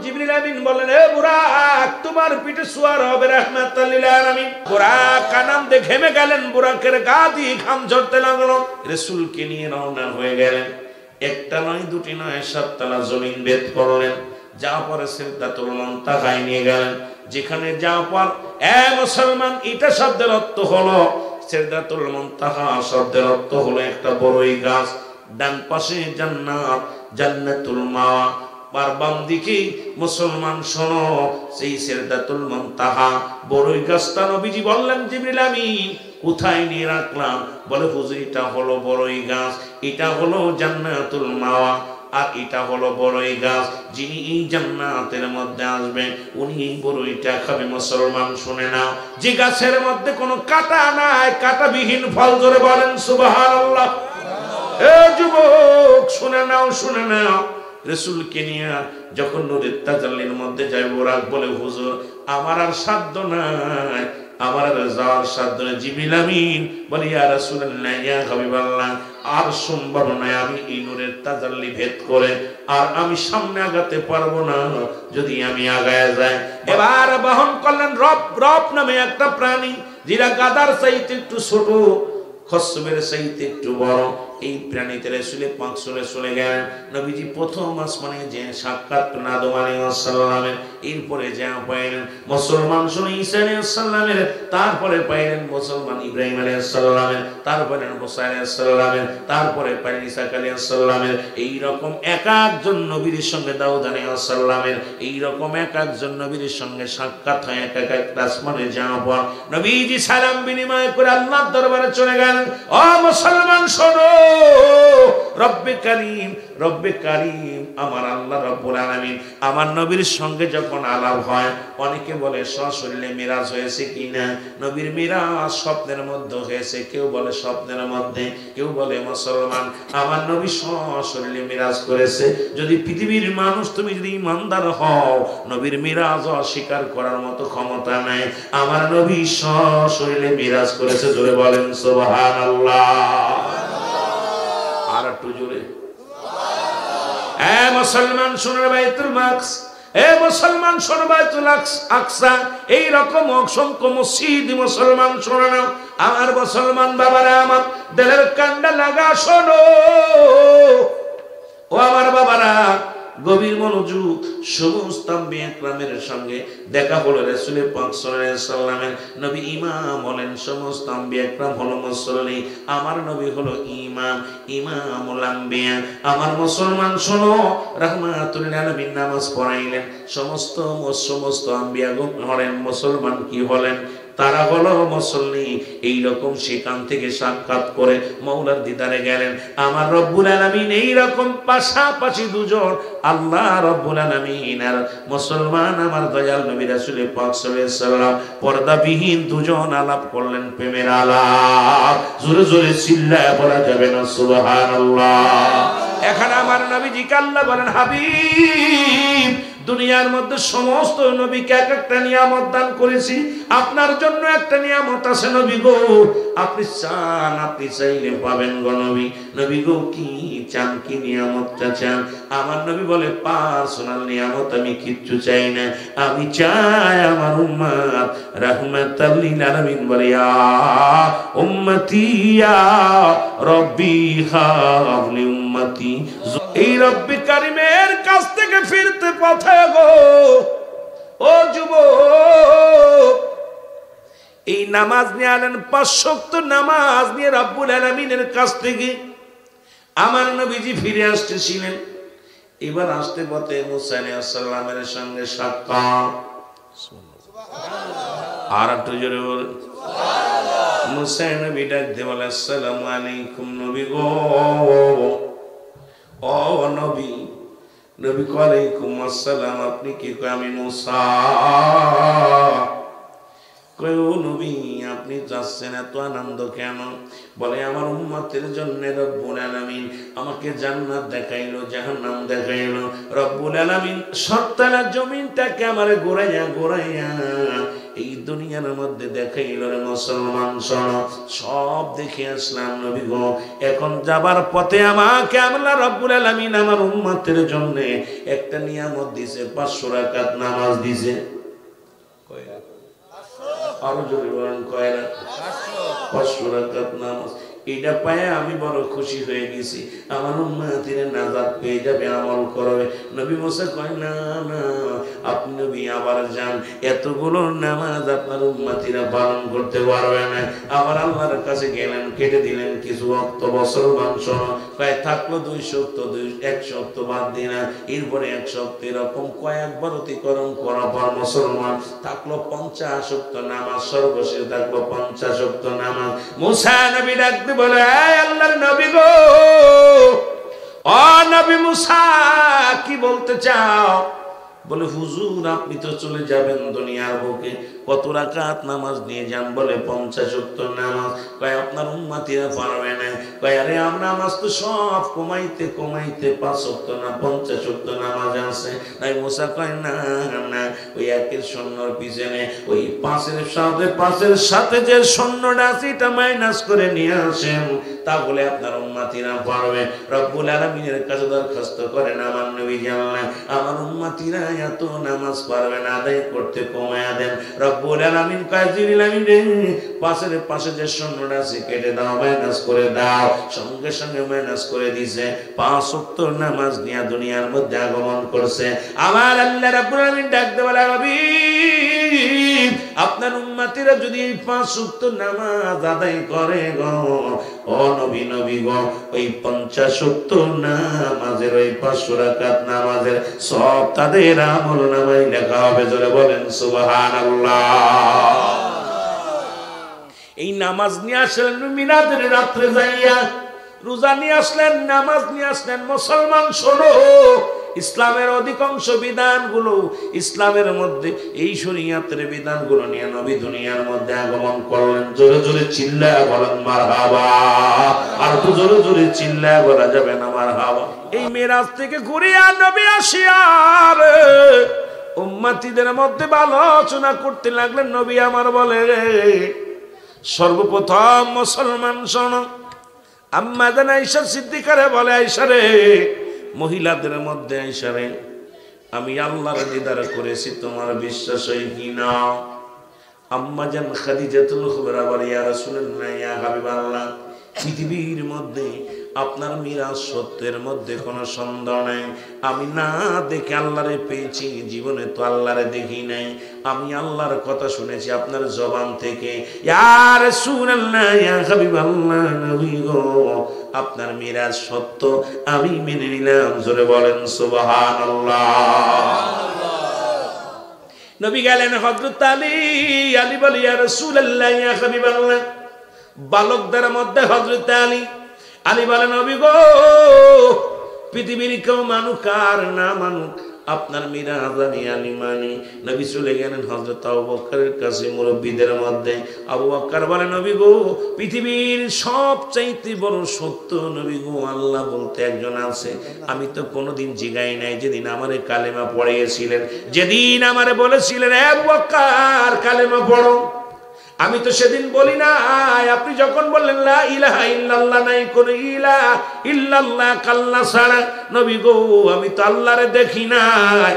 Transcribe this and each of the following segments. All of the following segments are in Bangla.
জিবরিল আমিন বলেন, এ বুরাক, তোমার পিঠে সওয়ার হবে রাহমাতাল লিল আলামিন। বুরাক কানাম দিয়ে ঘেমে গেলেন, বুরাকের গা দিয়ে ঘাম ঝরতে লাগলো। রাসূলকে নিয়ে রওনা হয়ে গেলেন। একটা নয়, দুটি নয়, 7 তলা জমিন ভেদ করলেন। যা পরে সিদরাতুল মুনতাহায় নিয়ে গেলেন। যেখানে যা পর, এ মুসলমান, এটা শব্দের অর্থ হলো, সিদরাতুল মুনতাহা শব্দের অর্থ হলো একটা বড়ই গাছ। ডান পাশে জান্নাত, জান্নাতুল মাওয়া, আর বাম দিকে মুসলমান শোনো, সেই সিদরাতুল মুনতাহা বড়ই গাছটা নবীজি বললেন, জিবরিল আমিন কোথায় নিয়ে রাখলাম? বলে, হুজুর, এটা হলো বড়ই গাছ, এটা হলো জান্নাতুল মাওয়া, আর এটা হলো বড়ই গাছ। যিনি এই জান্নাতের মধ্যে আসবেন উনি এই বড়ইটা খাবে। মুসলমান শুনে নাও, যে গাছের মধ্যে কোনো কাঁটা নাই, কাঁটাবিহীন ফল, ধরে বলেন সুবহানাল্লাহ। এ যুবক, শুনে নাও, শুনে নাও। রাসূলকে নিয়ে যখন নূরের তাজাল্লির মধ্যে যায়, বুরাক বলে, হুজুর, আমার আর সাধ্য নাই, আমার আর যাওয়ার সাধ্য নেই। জিবরিল আমিন বলে, ইয়া রাসূলুল্লাহ, ইয়া হাবিবাল্লাহ, আর সম্ভব নয়, আমি এই নূরের তাজাল্লি ভেদ করে আর আমি সামনে আগাতে পারবো না যদি আমি আগায় যাই। এবার বহন করলেন রব। রব নামে একটা প্রাণী, যেটা গাদার চাইতে একটু ছোট, খচ্চরের চাইতে একটু বড়। এই প্রাণীতে রাসূলের পাক চলে গেলেন। নবীজি প্রথম আসমানে যে সাক্ষাৎ পেলেন আদম আলাইহিস সালামের, এরপরে যা পাইলেন মুসলমান শুনে ঈসা আলাইহিস সালামের, তারপরে পাইলেন মুসলমান ইব্রাহিম আলাইহিস সালামের, তারপরে মুসা আলাইহিস সালামের, তারপরে পাইলেন ঈসা আলাইহিস সালামের। এই রকম এক একজন নবীর সঙ্গে দাউদ আলাইহিস সালামের, এই রকম এক একজন নবীর সঙ্গে সাক্ষাৎ হয়। এক এক আসমানে যাওয়ার পর নবীজি সালাম বিনিময় করে আল্লাহর দরবারে চলে গেলেন। ও মুসলমান শোনো, রব্বে কারীম, রব্বে কারীম, আমার আল্লাহ রব্বুল আলামিন আমার নবীর সঙ্গে যখন আলাপ হয়, অনেকে বলে সশরীরে মিরাজ হয়েছে কিনা। নবীর মিরাজ স্বপ্নের মধ্যে হয়েছে, কেউ বলে স্বপ্নের মধ্যে, কেউ বলে মুসলমান আমার নবী সশরীরে মিরাজ করেছে। যদি পৃথিবীর মানুষ তুমি যদি ইমানদার হও, নবীর মিরাজ অস্বীকার করার মতো ক্ষমতা নাই। আমার নবী সশরীরে মিরাজ করেছে। জোরে বলেন সুবহানাল্লাহ। আর একটু জোরে। এ মুসলমান শোনো, বাইতুল মাকস, এ মুসলমান শোনো, বাইতুল আকসা, এই রকম অসংখ্য মসজিদ মুসলমান শোনো না। আমার মুসলমান বাবারা, আমার দিলের কান্ডা লাগা শোনো। ও আমার বাবারা, গভীর মনোযোগ। সমস্ত আম্বিয়া একরামের সঙ্গে দেখা হলো রাসূলের পাক সাল্লাল্লাহু আলাইহি সাল্লামের। নবী ইমাম হলেন, সমস্ত আম্বিয়া একরাম হলো মুসল্লি, আমার নবী হলো ইমাম, ইমামুল আম্বিয়া। আমার মুসলমান শোনো, রাহমাতুল লিল আলামিন নামাজ পড়াইলেন। সমস্ত আম্বিয়া হলেন মুসলমান, কি হলেন? তারা হলো মুসল্লি। এইরকম সেখান থেকে সাক্ষাৎ করে মওলার দিদারে গেলেন। আমার রব্বুল আলামিন এইরকম পাশাপাশি দুজন, আল্লাহ রব্বুল আলামিন আর মুসলমান আমার দয়াল নবী রাসূল পাক সাল্লাল্লাহু আলাইহি সাল্লাম, পর্দাবিহীন দুজন আলাপ করলেন, প্রেমের আলাপ। জোরে জোরে চিল্লায় বলা যাবে না সুবহানাল্লাহ। এখানে আমার নবীজিকে আল্লাহ বলেন, হাবিব, দুনিয়ার মধ্যে সমস্ত নবীকে এক একটা নিয়ামত দান করেছি, আপনার জন্য একটা নিয়ামত আছে নবী গো। আপনি চান, আপনি চাইলে পাবেন গো নবী। নবী গো, কি চান, কি নিয়ামতটা চান? আমার নবী বলে, পার্সোনাল নিয়ামত আমি কিচ্ছু চাই না, আমি চাই আমার উম্মত রাহমাতাল লিল আলামিন বলে, ইয়া উম্মতি ইয়া রব্বি হাবলি উম্মতি। এই রব্বি কারীমের কাছ থেকে ফিরতে পথে গো ও যুবক, এই নামাজ নিয়ে আনেন, 5 ওয়াক্ত নামাজ নিয়ে রব্বুল আলামিনের কাছ থেকে আমার নবীজি ফিরে আসতেছিলেন। এবার আসতে পথে মুসা আলাইহিস সালামের সঙ্গে সাক্ষাৎ। আর একটু জোরে বলেন সুবহানাল্লাহ। মুসা নবী ডাক দিয়ে বলে, আসসালামু আলাইকুম নবী গো। ও নবী। নবী ওয়ালাইকুম আসসালাম, আপনি কি কয়? আমি মুসা। কই ও নবী আপনি যাচ্ছেন এত আনন্দ কেন? বলে আমার উম্মতের জন্য রব্বুল আলামিন আমাকে জান্নাত দেখাইলো, জাহান্নাম দেখাইলো। রব্বুল আলামিন সত্তালা জমিনটাকে আমারে ঘুরাইয়া ঘুরাইয়া এই দুনিয়ার মধ্যে দেখাইল রে মুসলমান শোনো। সব দেখে আসলাম নবী গো, এখন যাবার পথে আমাকে আল্লাহ রব্বুল আলামিন আমার উম্মতের জন্য একটা নিয়ামত দিছে, 500 রাকাত নামাজ দিছে। কয়রা? আরো জোরে বলেন কয়রা? 500 রাকাত নামাজ। এটা পায়ে আমি বড় খুশি হয়ে গেছি, আমার উম্মতিরা নাজাত পেয়ে যাবে, আমল করবে। নবী মুসা কয় না না, আপনি নবী আবার যান, এতগুলো নামাজ আপনার উম্মতিরা পালন করতে পারবে না। আবার আল্লাহর কাছে গেলেন, কেটে দিলেন কিছু ওয়াক্ত। মুসলমান শোনো, কয় থাকলো 2 সপ্তাহ, 1 সপ্তাহ বাদ দিনা, এরপরে 1 সপ্তাহ, এরকম কয়েকবার অতিক্রম করার পর মুসলমান থাকলো 50 সপ্তাহ নামাজ, সর্বশেষ থাকলো 50 সপ্তাহ নামাজ। মুসা নবী ডাকতে বলে, আল্লাহর নবী গো, ও নবী মুসা কি বলতে চাও? বলে হুজুর আপনি তো চলে যাবেন দুনিয়ার বুকে, কত রাকাত নামাজ নিয়ে যান? বলে 50 ওয়াক্ত নামাজ। কয় আপনার উম্মতিরা পারবে না। কয় আরে আমরা নামাজ তো সব কমাইতে কমাইতে 5 ওয়াক্ত না 50 ওয়াক্ত নামাজ আছে। তাই মুসা কয় না না, ওই একের শূন্যর পিছনে ওই 5-এর সাথে যে শূন্যটা আছে এটা মাইনাস করে নিয়ে আসেন, তাহলে আপনার উম্মতিরা পারবে। রব্বুল আলামিনের কাছে দরখাস্ত করেন, আমার নবী জানলেন আমার উম্মতিরা এত নামাজ পারবে না, আদায় করতে কমায়া দেন। রব্বুল আলামিন কয় জিবরিল আমিন রে, পাশে যে শূন্যটা আছে কেটে দাও, মাইনাস করে দাও। সঙ্গে সঙ্গে মাইনাস করে দিছে। 5 ওয়াক্ত নামাজ নিয়ে দুনিয়ার মধ্যে আগমন করছে। আমার আল্লাহ রাব্বুল আলামিন ডাকতে বলে, নবী আপনার উম্মতিরা যদি 5 ওয়াক্ত নামাজ আদায় করে গো, ও নবী নবী গো, ওই 50 ওয়াক্ত নামাজের ওই 500 রাকাত নামাজের সব তাদের আমল নামায় লেখা হবে। জোরে বলেন সুবহানাল্লাহ। এই নামাজ নিয়ে আসলেন মিলাদের রাত্রে যাইয়া, রোজা নিয়ে আসলেন, নামাজ নিয়ে আসলেন। মুসলমান শোনো, ইসলামের অধিকাংশ বিধানগুলো, ইসলামের মধ্যে এই শরীয়তের বিধানগুলো নিয়ে নবী দুনিয়ার মধ্যে আগমন করলেন। জোরে জোরে চিল্লায়া বলেন মারহাবা। আর তো জোরে জোরে চিল্লায়া বলা যাবে না মারহাবা। এই মেরাজ থেকে ঘুরে আর নবী আসিয়ার উম্মতিদের মধ্যে আলোচনা করতে লাগলেন। নবী আমার বলে, সর্বপ্রথম মুসলমান শোনো, আম্মা জান আয়েশা সিদ্দিকারে বলে, আয়েশা রে, মহিলাদের মধ্যে আয়েশা রে, আমি আল্লাহর দিদার করেছি, তোমার বিশ্বাস হয় কি না? আম্মা জান খাদিজাতুল কুবরা বলে, ইয়া রাসূলুল্লাহ, ইয়া হাবিবাল্লাহ, পৃথিবীর মধ্যে আপনার মিরাজ সত্যের মধ্যে কোনো সন্দেহ নাই। আমি না দেখে আল্লাহরে পেয়েছি, জীবনে তো আল্লাহরে দেখি নাই। আমি আল্লাহর কথা শুনেছি আপনার জবান থেকে। ইয়া রাসূলুল্লাহ, ইয়া হাবিবাল্লাহ, নবী গো, আপনার মিরাজ সত্য, আমি মেনে নিলাম। জোরে বলেন সুবহানাল্লাহ। নবী গেলেন হযরত আলী। আলী বলে, ইয়া রাসূলুল্লাহ, ইয়া হাবিবাল্লাহ, বালকদের মধ্যে হযরত আলী। আলী বলেন, নবী গো, পৃথিবীর কেউ মানুক আর না মানুক, আপনার মিরাজ আমি আলী মানি। নবী চলে গেলেন হযরত আবু বকরের কাছে, মুরব্বীদের মধ্যে। আবু বকর বলে, নবী গো, পৃথিবীর সবচাইতে বড় সত্য নবী গো, আল্লাহ বলতে একজন আছে। আমি তো কোনোদিন জিগাই নাই, যেদিন আমারে কালেমা পড়িয়েছিলেন, যেদিন আমারে বলেছিলেন আবু বকর কালেমা পড়ো, আমি তো সেদিন বলি না। আপনি যখন বললেন লা ইলাহা ইল্লাল্লাহ, নাই কোন ইলাহা ইল্লাল্লাহ কাল্লা ছাড়া, নবী গো, আমি তো আল্লাহরে দেখি নাই।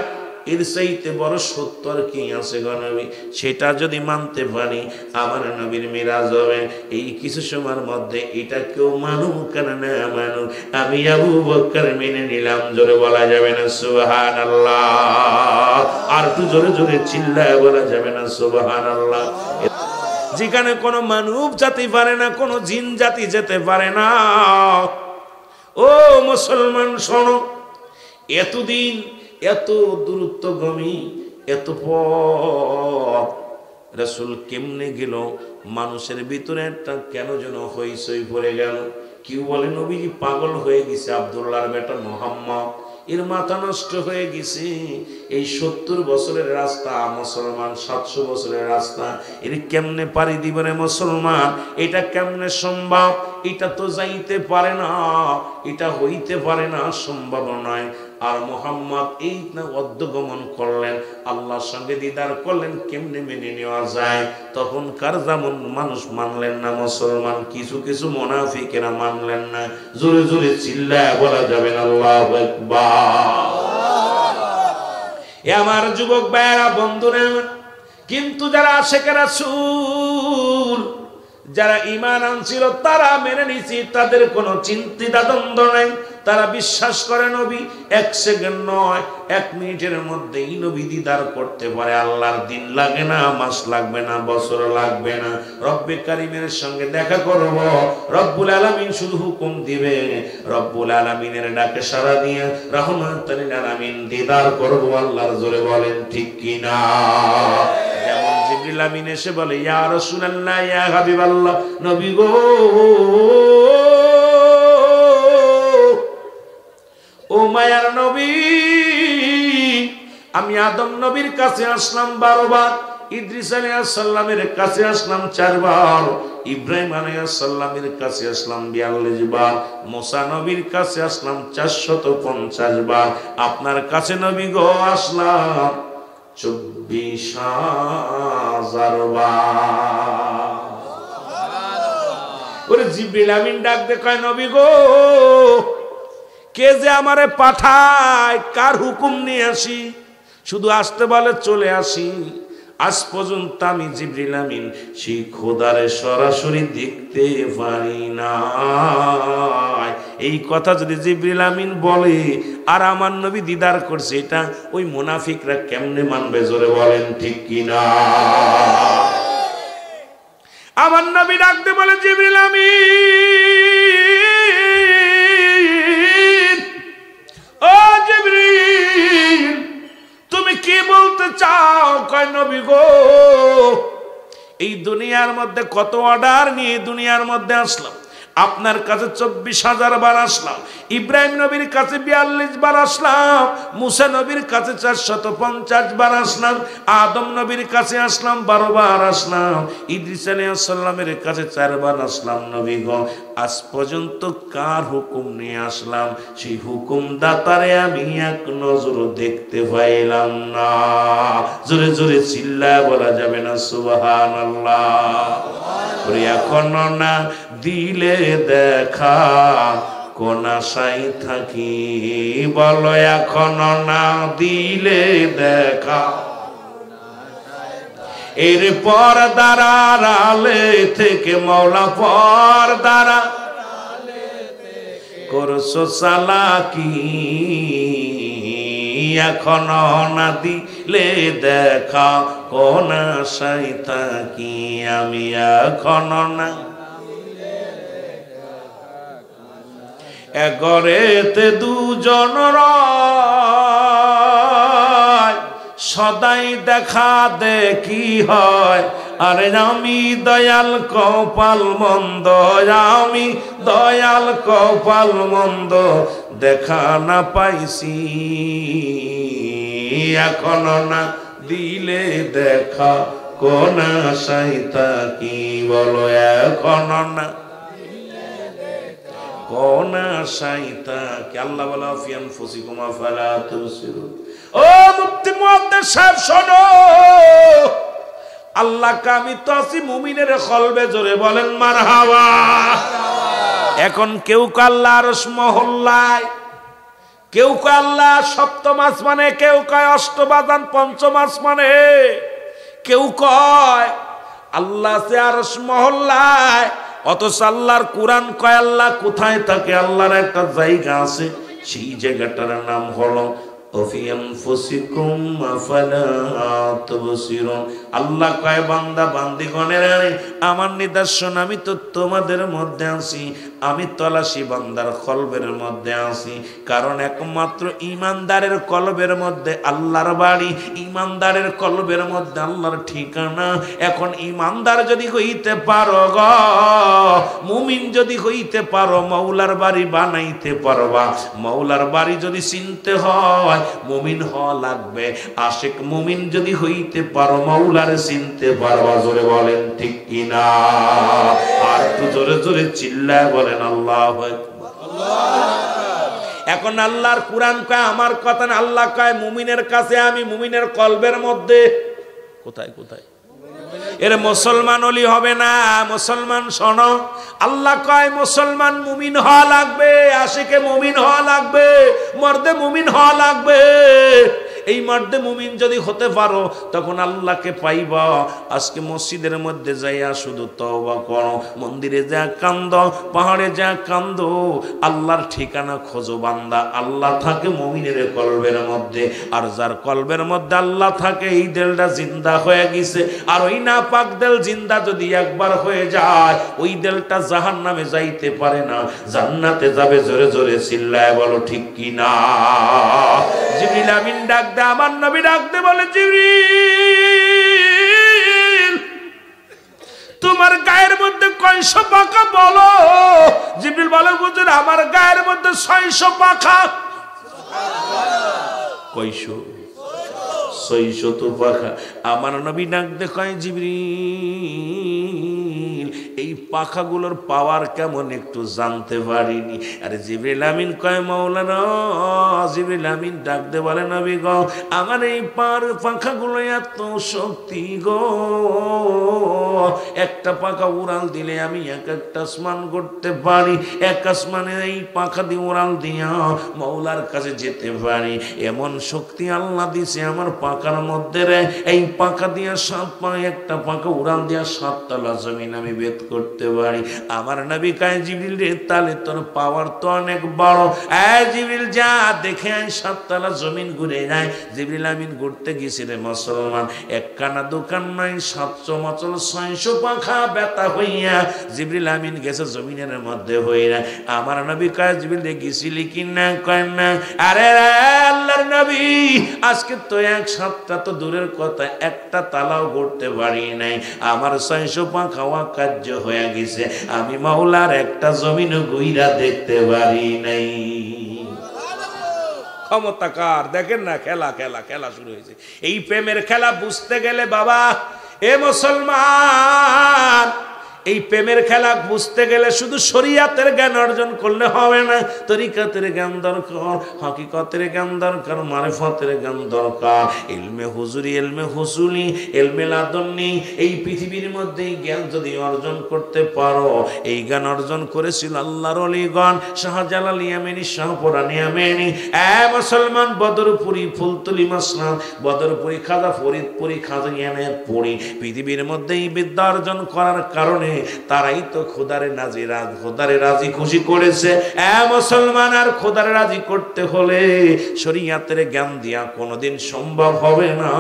এর চাইতে বড় সত্য আর কি আছে গো নবী? সেটা যদি মানতে পারি, আমার নবীর মিরাজ হবে। এই কিছু সময়ের মধ্যে এটা কেউ মানুক আর না মানুক, আমি আবু বকর মেনে নিলাম। জোরে বলা যাবে না সুবহানাল্লাহ? আর একটু জোরে জোরে চিল্লায় বলা যাবে না সুবহানাল্লাহ? যেখানে কোনো মানব জাতি পারে না, কোনো জিন জাতি যেতে পারে না। ও মুসলমান শোনো, এতদিন এত দূরত্বগামী, এত পথ রাসূল কেমনে গেল? মানুষের ভিতরে একটা কেন যেন হইচই পড়ে গেল। কেউ বলে নবীজি পাগল হয়ে গেছে, আব্দুল্লাহর বেটা মুহাম্মদ এর মাথা নষ্ট হয়ে গেছে। এই 70 বছরের রাস্তা মুসলমান, 700 বছরের রাস্তা, এর কেমনে পাড়ি দিবে রে মুসলমান? এটা কেমনে সম্ভব? এটা তো যাইতে পারে না, এটা হইতে পারে না, সম্ভব নয়। আর মুহাম্মদ এই না অদ্যগমন করলেন, আল্লাহর সঙ্গে দিদার করলেন, কেমনে মেনে নেওয়া যায়? তখনকার যেমন মানুষ মানলেন না মুসলমান, কিছু কিছু মুনাফিকেরা মানলেন না। জোরে জোরে চিল্লায় বলা যাবে না আল্লাহু আকবার। এ আমার যুবক ভাইরা, বন্ধুরা, কিন্তু যারা আশিকে রাসূল, যারা ঈমান আনছিল, তারা মেনে নিয়েছে, তাদের কোনো চিন্তা দ্বন্দ্ব নাই। তারা বিশ্বাস করে নবী 1 সেকেন্ড নয়, 1 মিনিটের মধ্যেই নবী দিদার করতে পারে। আল্লাহর দিন লাগে না, মাস লাগবে না, বছর লাগবে না, রব্বে কারিমের সঙ্গে দেখা করব। রব্বুল আলামিন শুধু হুকুম দিবে, রব্বুল আলামিনের ডাকে সাড়া দিয়ে রহমাতুল লিল আলামিন দিদার করব। আল্লাহর জোরে বলেন ঠিক কি না? যেমন জিবরিল আমিন এসে বলে, ইয়া রাসূলুল্লাহ, ইয়া হাবিবাল্লাহ, নবী গো, ও মায়ার নবী, আমি আদম নবীর কাছে আসলাম 12 বার, ইদ্রিস আলাইহিস সালামের কাছে আসলাম 4 বার, ইব্রাহিম আলাইহিস সালামের কাছে আসলাম 42 বার, মুসা নবীর কাছে আসলাম 450 বার, আপনার কাছে নবী গো আসলাম 24,000 বার। ওরে জিবরিল আমিন ডাক দে কয়, নবী গো, কে যে আমারে পাঠায়, কার হুকুম নিয়ে আসি? শুধু আসতে বলে চলে আসি। আজ পর্যন্ত আমি জিবরিল আমিন সেই খোদারে সরাসরি দেখতে পারি না। এই কথা যদি জিবরিল আমিন বলে আর আমার নবী দিদার করছে, এটা ওই মুনাফিকরা কেমনে মানবে? জোরে বলেন ঠিক কিনা? আমার নবী ডাকতে বলে, জিবরিল আমিন, ও জিবরিল, তুমি কি বলতে চাও? কয়, নবী গো, এই দুনিয়ার মধ্যে কত অর্ডার নিয়ে দুনিয়ার মধ্যে আসলাম, আপনার কাছে 24,000 বার আসলাম, ইব্রাহিম নবীর কাছে 42 বার আসলাম, মুসা নবীর কাছে 450 বার আসলাম, আদম নবীর কাছে আসলাম 12 বার আসলাম, ইদ্রিস আলাইহিস সালামের কাছে 4 বার আসলাম। নবী গো, আজ পর্যন্ত কার হুকুম নিয়ে আসলাম? সেই হুকুম দাতারে আমি এক নজর দেখতে পাইলাম না। জোরে জোরে চিল্লায় বলা যাবে না সুবহানাল্লাহ? এখনো না দিলে দেখা, কোন আশায় থাকি? বলো, এখনো না দিলে দেখা, এরপর দাঁড়ালে থেকে মওলা পর দাঁড়া করছো চালাকি, এখনো না দিলে দেখা, কোন আশায় থাকি আমি? এখনো না ঘরেতে দুজন রয়, সদাই দেখা দেখি হয়, আরে আমি দয়াল কপাল মন্দ, আমি দয়াল কপাল মন্দ, দেখা না পাইছি, এখনো না দিলে দেখা, কোন আশায় থাকি? বলো, এখনো না কোন আশায় থাকি? আল্লাহ বলা, ফি আনফুসিকুম আফালা তুবসিরুন। ও মুফতি মুহাদ্দিস সাহেব, শোনো, আল্লাহ আমি তো আছি মুমিনের কলবে। জোরে বলেন মারহাবা। এখন কেউ কে আল্লাহ আরশ মহল্লায়, কেউ কে আল্লাহ সপ্তম আসমানে, কেউ কয় অষ্টবাদান পঞ্চম আসমানে, কেউ কয় আল্লাহ সে আরশ মহল্লায়। অথচ আল্লাহর কুরআন কয় আল্লাহ কোথায় থাকে? আল্লাহর একটা জায়গা আছে, সেই জায়গাটার নাম হলো ওফি আনফুসিকুম আফালা তুবসিরুন। আল্লাহ কয় বান্দা বান্দিগণের আমার নিদর্শন আমি তো তোমাদের মধ্যে আছি, আমি তলাশি বান্দার কলবের মধ্যে আছি। কারণ একমাত্র ইমানদারের কলবের মধ্যে আল্লাহর বাড়ি, ইমানদারের কলবের মধ্যে আল্লাহর ঠিকানা। এখন ইমানদার যদি হইতে পারো গো, মুমিন যদি হইতে পারো, মৌলার বাড়ি বানাইতে পারবা। মৌলার বাড়ি যদি চিনতে হয় মুমিন হওয়া লাগবে। আশিক মুমিন যদি হইতে পারো মৌলার চিনতে পারবা। জোরে বলেন ঠিক কিনা? আর একটু জোরে জোরে চিল্লায় বলেন আল্লাহু আকবার। এখন আল্লাহর কুরআন কয় আমার কথা না, আল্লাহ কয় মুমিনের কাছে আমি, মুমিনের কলবের মধ্যে। কোথায় কোথায়? এর মুসলমান ওলি হবে না, মুসলমান শোনো। আল্লাহ কয় মুসলমান মুমিন হওয়া লাগবে, আশিকে মুমিন হওয়া লাগবে, মর্দে মুমিন হওয়া লাগবে। এই মর্দে মুমিন যদি হতে পারো তখন আল্লাহকে পাইবা। আজকে মসজিদের মধ্যে যাইয়া শুধু তওবা করো, মন্দিরে যা কান্দো, পাহাড়ে যা কান্দো, আল্লাহর ঠিকানা খোঁজো বান্দা। আল্লাহ থাকে মুমিনের কলবের মধ্যে, আর যার কলবের মধ্যে আল্লাহ থাকে এই দিলটা জিন্দা হয়ে গেছে। আর ওই না পাক দিল জিন্দা যদি একবার হয়ে যায় ওই দিলটা জাহান্নামে যাইতে পারে না, জান্নাতে যাবে। জোরে জোরে চিল্লায় বলো ঠিক কিনা? জিবরিল আমিন ডাক দে, আমার নবী ডাক দে, বলে জিবরিল তোমার গায়ের মধ্যে কয়শো পাখা বলো। জিবরিল বলে হুজুর আমার গায়ের মধ্যে 600 পাখা। কয়শো? 600 পাখা। আমার নবী ডাক দে কয় জিবরিল এই পাখাগুলোর পাওয়ার কেমন একটু জানতে পারিনি। আরে জিবরিল আমিন কয় মাওলানা, জিবরিল আমিন ডাক দে বলে নবী গো আমার এই পাখাগুলো এত শক্তি গো, একটা পাখা উড়াল দিলে আমি একটা আসমান করতে পারি, এক আসমানে এই পাখা দিয়ে উড়াল দিয়া মৌলার কাছে যেতে পারি। এমন শক্তি আল্লাহ দিছে আমার পাখার মধ্যে রে। এই পাখা দিয়া 7 পা, একটা পাখা উড়াল দিয়া 7 তলা জমিন আমি বেদ করতে পারি। আমার নবী কয় জিবরিল রে তাহলে তোর পাওয়ার তো অনেক বড়। জিবরিল যা দেখে 7 তলা জমিন ঘুরে যায়। জিবরিল আমিন ঘুরতে গেছে রে মুসলমান, একখানা দোকান নাই, 700 মচল 600 পাখা ব্যথা হইয়া জিবরিল আমিন গেছে জমিনের মধ্যে হইয়া। আমার নবী কয় জিবরিল রে গেছিলি কি না? কয় না। আরে আল্লাহর নবী আজকে তো 1 সপ্তাহ তো দূরের কথা, একটা তালাও করতে পারি নাই। আমার 600 পাখা কার্য হয়ে গেছে, আমি মাওলার একটা জমিন ঘুইরা দেখতে পারি নাই। ক্ষমতাকার দেখেন না, খেলা খেলা খেলা শুরু হয়েছে। এই প্রেমের খেলা বুঝতে গেলে বাবা এ মুসলমান, এই প্রেমের খেলা বুঝতে গেলে শুধু শরীয়তের জ্ঞান অর্জন করলে হবে না, তরিকাতের জ্ঞান দরকার, হকিকতের জ্ঞান দরকার, মারিফতের জ্ঞান দরকার, ইলমে হুজুরি, ইলমে হুসুলি, ইলমে লাদুন্নি। এই পৃথিবীর মধ্যে এই জ্ঞান যদি অর্জন করতে পারো, এই জ্ঞান অর্জন করেছিল আল্লাহর ওলিগণ, শাহজালাল ইয়ামানি, শাহপুরানি ইয়ামানি। মুসলমান বদরপুরি, ফুলতুলি মাসনাদ, বদরপুরি, খাজা ফরিদপুরি, খাজা ইয়ানায়তপুরি, পৃথিবীর মধ্যে এই বিদ্যা অর্জন করার কারণে তারাই তো খোদারে রাজি খুশি করেছে। মুসলমান আর খোদারে রাজি করতে হলে শরীয়তের জ্ঞান দিয়া কোনোদিন সম্ভব হবে না।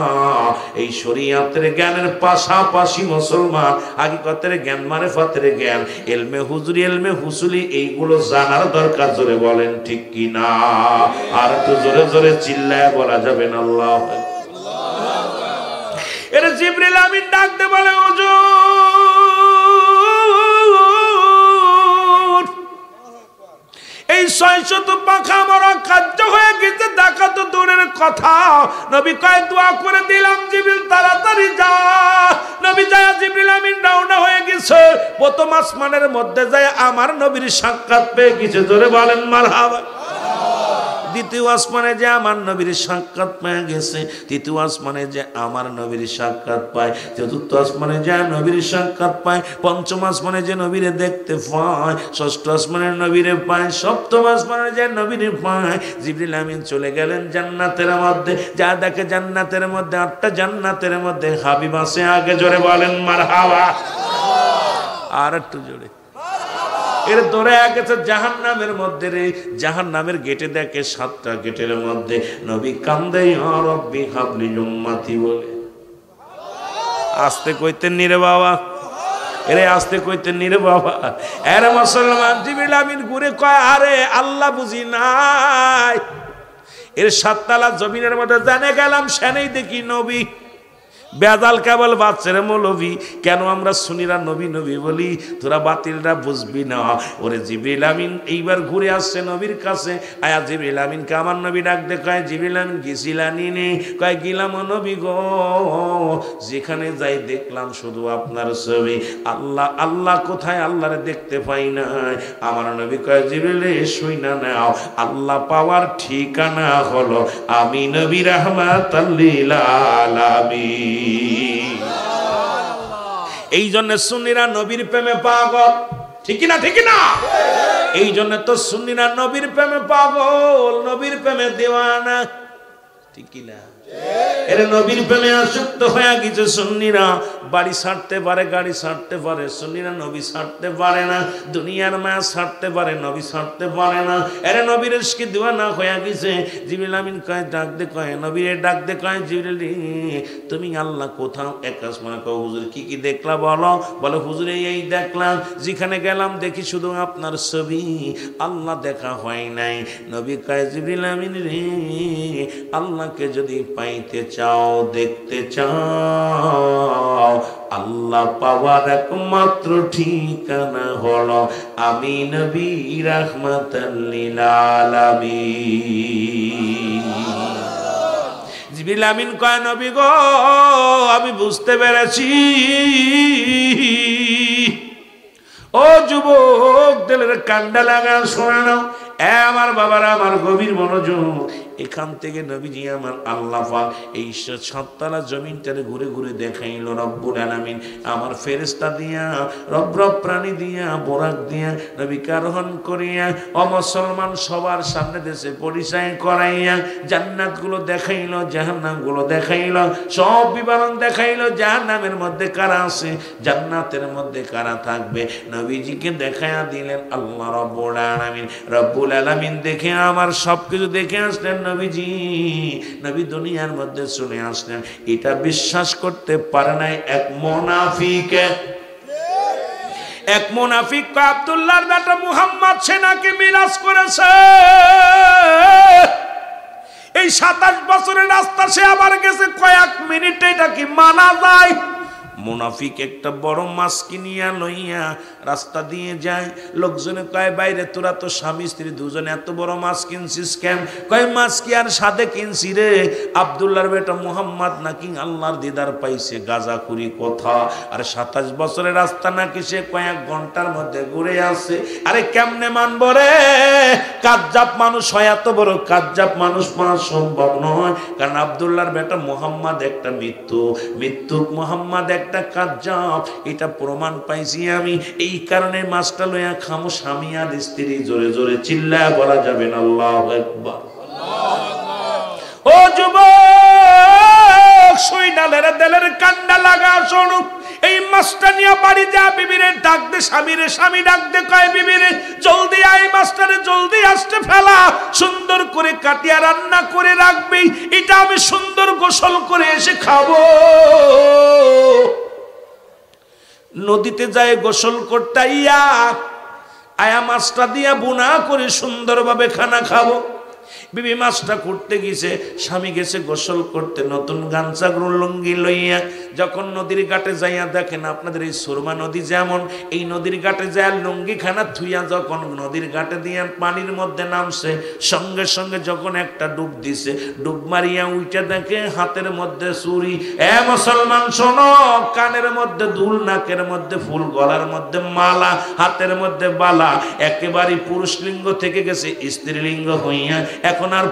এই শরীয়তের জ্ঞানের পাশাপাশি মুসলমান হাকিকতের জ্ঞান, মারিফতের জ্ঞান, ইলমে হুজুরি, ইলমে হুসুলি, এইগুলো জানার দরকার। জোরে বলেন ঠিক কি না? আর তো জোরে জোরে চিল্লায় বলা যাবে না আল্লাহু আকবার। এর জিবরিল আমিন ডাক দে বলে হুজুর এই 600 পাখা আমার কার্য হয়ে গেছে, দেখা তো দূরের কথা। নবী কয় দোয়া করে দিলাম জিবরিল তাড়াতাড়ি যা। নবী যায়, জিবরিল আমিন রওনা হয়ে গেছে। প্রথম আসমানের মধ্যে যায় আমার নবীর সাক্ষাৎ পেয়ে গেছে। জোরে বলেন মারহাবা। দ্বিতীয় আসমানে যে আমার নবীর সাক্ষাৎ পেয়ে গেছে, তৃতীয় আসমানে যে আমার নবীর সাক্ষাৎ পায়, চতুর্থ আসমানে যে নবীর সাক্ষাৎ পায়, পঞ্চম আসমানে যে নবীরে দেখতে পায়, ষষ্ঠ আসমানের নবীরে পায়, সপ্তম আসমানে যে নবীরে পায়। জিবরিল আমিন চলে গেলেন জান্নাতের মধ্যে। যা দেখে জান্নাতের মধ্যে 8টা জান্নাতের মধ্যে হাবিব আছে। আগে জোরে বলেন মারহাবা। আর একটু জোরে। এর দৌড়ে গেছে জাহান্নামের মধ্যে রে। জাহান্নামের গেটে দেখে 7টা গেটের মধ্যে নবী কান্দে, ইয়া রব্বি হাবলি উম্মতি বলে। আস্তে কইতেন নি রে বাবা, এরে আস্তে কইতেন নি রে বাবা। এরে মুসলমান, জিবরিল আমিন ঘুরে কয়, আরে আল্লাহ বুঝি নাই। এর 7 তলা জমিনের মধ্যে জানে গেলাম, সেনেই দেখি নবী। বেজাল কেবল বাচ্চার মৌলভী, কেন আমরা সুন্নিরা নবী নবী বলি, তোরা বাতিলরা বুঝবি না। ওরে জিবরিল আমিন এইবার ঘুরে আসছে নবীর কাছে। আয়া জিবরিল আমিনকে আমার নবী ডাক দে, কয় জিবরিল আমিন গেছিলানি নে? কয় গেলাম নবী গো, যেখানে যাই দেখলাম শুধু আপনার ছবি। আল্লাহ আল্লাহ কোথায়, আল্লাহরে দেখতে পাই না। আমার নবী কয় জিবরিল শুই না নাও, আল্লাহ পাওয়ার ঠিকানা হলো আমি নবী রাহমাতাল লিল আলামিন। এই জন্য সুন্নিরা নবীর প্রেমে পাগল, ঠিক না ঠিক না? এই জন্য তো সুন্নিরা নবীর প্রেমে পাগল, নবীর প্রেমে দেওয়ানা, ঠিক না? এর নবীর প্রেমে আসক্ত হয়ে গেছে সুন্নিরা। বাড়ি ছাড়তে পারে, গাড়ি ছাড়তে পারে, সুন্নিরা নবী ছাড়তে পারে না। দুনিয়ার মায়া ছাড়তে পারে, নবী ছাড়তে পারে না। এর নবীর ইশকে দিওয়ানা হয়ে গেছে। জিবরিল আমিন কয় ডাক দে, কয় নবীরে ডাক দে, কয় জিবরিল তুমি আল্লাহ কোথাও? একাশ মানে কয় হুজুর কি কি দেখলা বলো? বলে হুজুর এই দেখলাম, যেখানে গেলাম দেখি শুধু আপনার ছবি, আল্লাহ দেখা হয় নাই। নবী কয় জিবরিল আমিন রে, আল্লাহকে যদি পাইতে চাও, দেখতে চাও, আল্লাহ পাওয়ার একমাত্র ঠিকানা হলো আমি নবী রাহমাতাল লিল আলামিন। জিবরিল আমিন কয় নবী গো, আমি বুঝতে পেরেছি। ও যুবক, দিলের কান্ডা লাগা শোনা নাও। আমার বাবারা, আমার গভীর মনোযোগ। এখান থেকে নবীজি আমার আল্লাহ পাক এই 7 তলা জমিনটারে ঘুরে ঘুরে দেখাইল রব্বুল আলামিন। আমার ফেরেশতা দিয়া, রব প্রাণী দিয়া, বোরাক দিয়া নবীকে আরোহণ করিয়া অমুসলমান সবার সামনে দেশে পরিচয় করাইয়া জান্নাতগুলো দেখাইল, জাহান্নামগুলো দেখাইল, সব বিবরণ দেখাইল। জাহান্নামের মধ্যে কারা আছে, জান্নাতের মধ্যে কারা থাকবে, নবীজিকে দেখাইয়া দিলেন আল্লাহ রব্বুল আলামিন। রব্বুল আলামিন দেখে আমার সবকিছু দেখে আসলেন নবীজি। নবী দুনিয়ার মধ্যে চলে আসলেন, এটা বিশ্বাস করতে পারে নাই এক মুনাফিক। এক মুনাফিক আব্দুল্লাহর বেটা মুহাম্মদ সে নাকি মিরাজ করেছে। এই 27 বছরের রাস্তা সে আবার গেছে কয়েক মিনিটে, এটা কি মানা যায়? মুনাফিক একটা বড় মাছ কিনিয়া লইয়া রাস্তা দিয়ে যায়। লোকজনে কয় বাইরে তোরা তো স্বামী স্ত্রী দুজনে এত বড় মাছ কিনছিস কেন? কয় মাছ কি আর সাদে কিনছি রে, আব্দুল্লাহর বেটা মুহাম্মদ নাকি আল্লাহর দিদার পাইছে, গাজাখুরি কথা। আর 27 বছরের রাস্তা নাকি সে কয়েক ঘন্টার মধ্যে ঘুরে আসে। আরে কেমনে মানব রে? কাজ্জাব মানুষ হয়, এত বড় কাজ্জাব মানুষ মানা সম্ভব নয়। কারণ আব্দুল্লাহর বেটা মুহাম্মদ একটা মৃত্যুক মুহাম্মদ একটা কাজ্জাব, এটা প্রমাণ পাইছি আমি। এই কারণে মাছটা লইয়া খামো স্বামী আর স্ত্রী, জোরে জোরে চিল্লায়া বলা যাবে না আল্লাহু আকবার। ও যুবক, সুইডালের দেলের কান্ডা লাগা শোনো। এই মাছটা নিয়ে বাড়ি যা, বিবিরে ডাক দে, স্বামীরে, স্বামী ডাক দে, কয় বিবিরে জলদি আয়, মাছটারে জলদি আসতে ফেলা, সুন্দর করে কাটিয়া রান্না করে রাখবি, এটা আমি সুন্দর গোসল করে এসে খাবো। নদীতে যায় গোসল করতে, আয়া মাছটা দিয়া বুনা করে সুন্দরভাবে খানা খাবো। বিবি মাছটা করতে গেছে, স্বামী গেছে গোসল করতে নতুন গামছা লুঙ্গি লইয়া। যখন নদীর ঘাটে যাইয়া দেখেন, আপনাদের এই সুরমা নদী যেমন, এই নদীর ঘাটে যায় লুঙ্গি খানা থুইয়া যখন নদীর ঘাটে দিয়ে পানির মধ্যে নামছে, সঙ্গে সঙ্গে যখন একটা ডুব দিছে, ডুব মারিয়া উইটা দেখে হাতের মধ্যে চুরি। এ মুসলমান শোনো, কানের মধ্যে দুল, নাকের মধ্যে ফুল, গলার মধ্যে মালা, হাতের মধ্যে বালা, একেবারে পুরুষ লিঙ্গ থেকে গেছে স্ত্রীলিঙ্গ হইয়া, এখন আর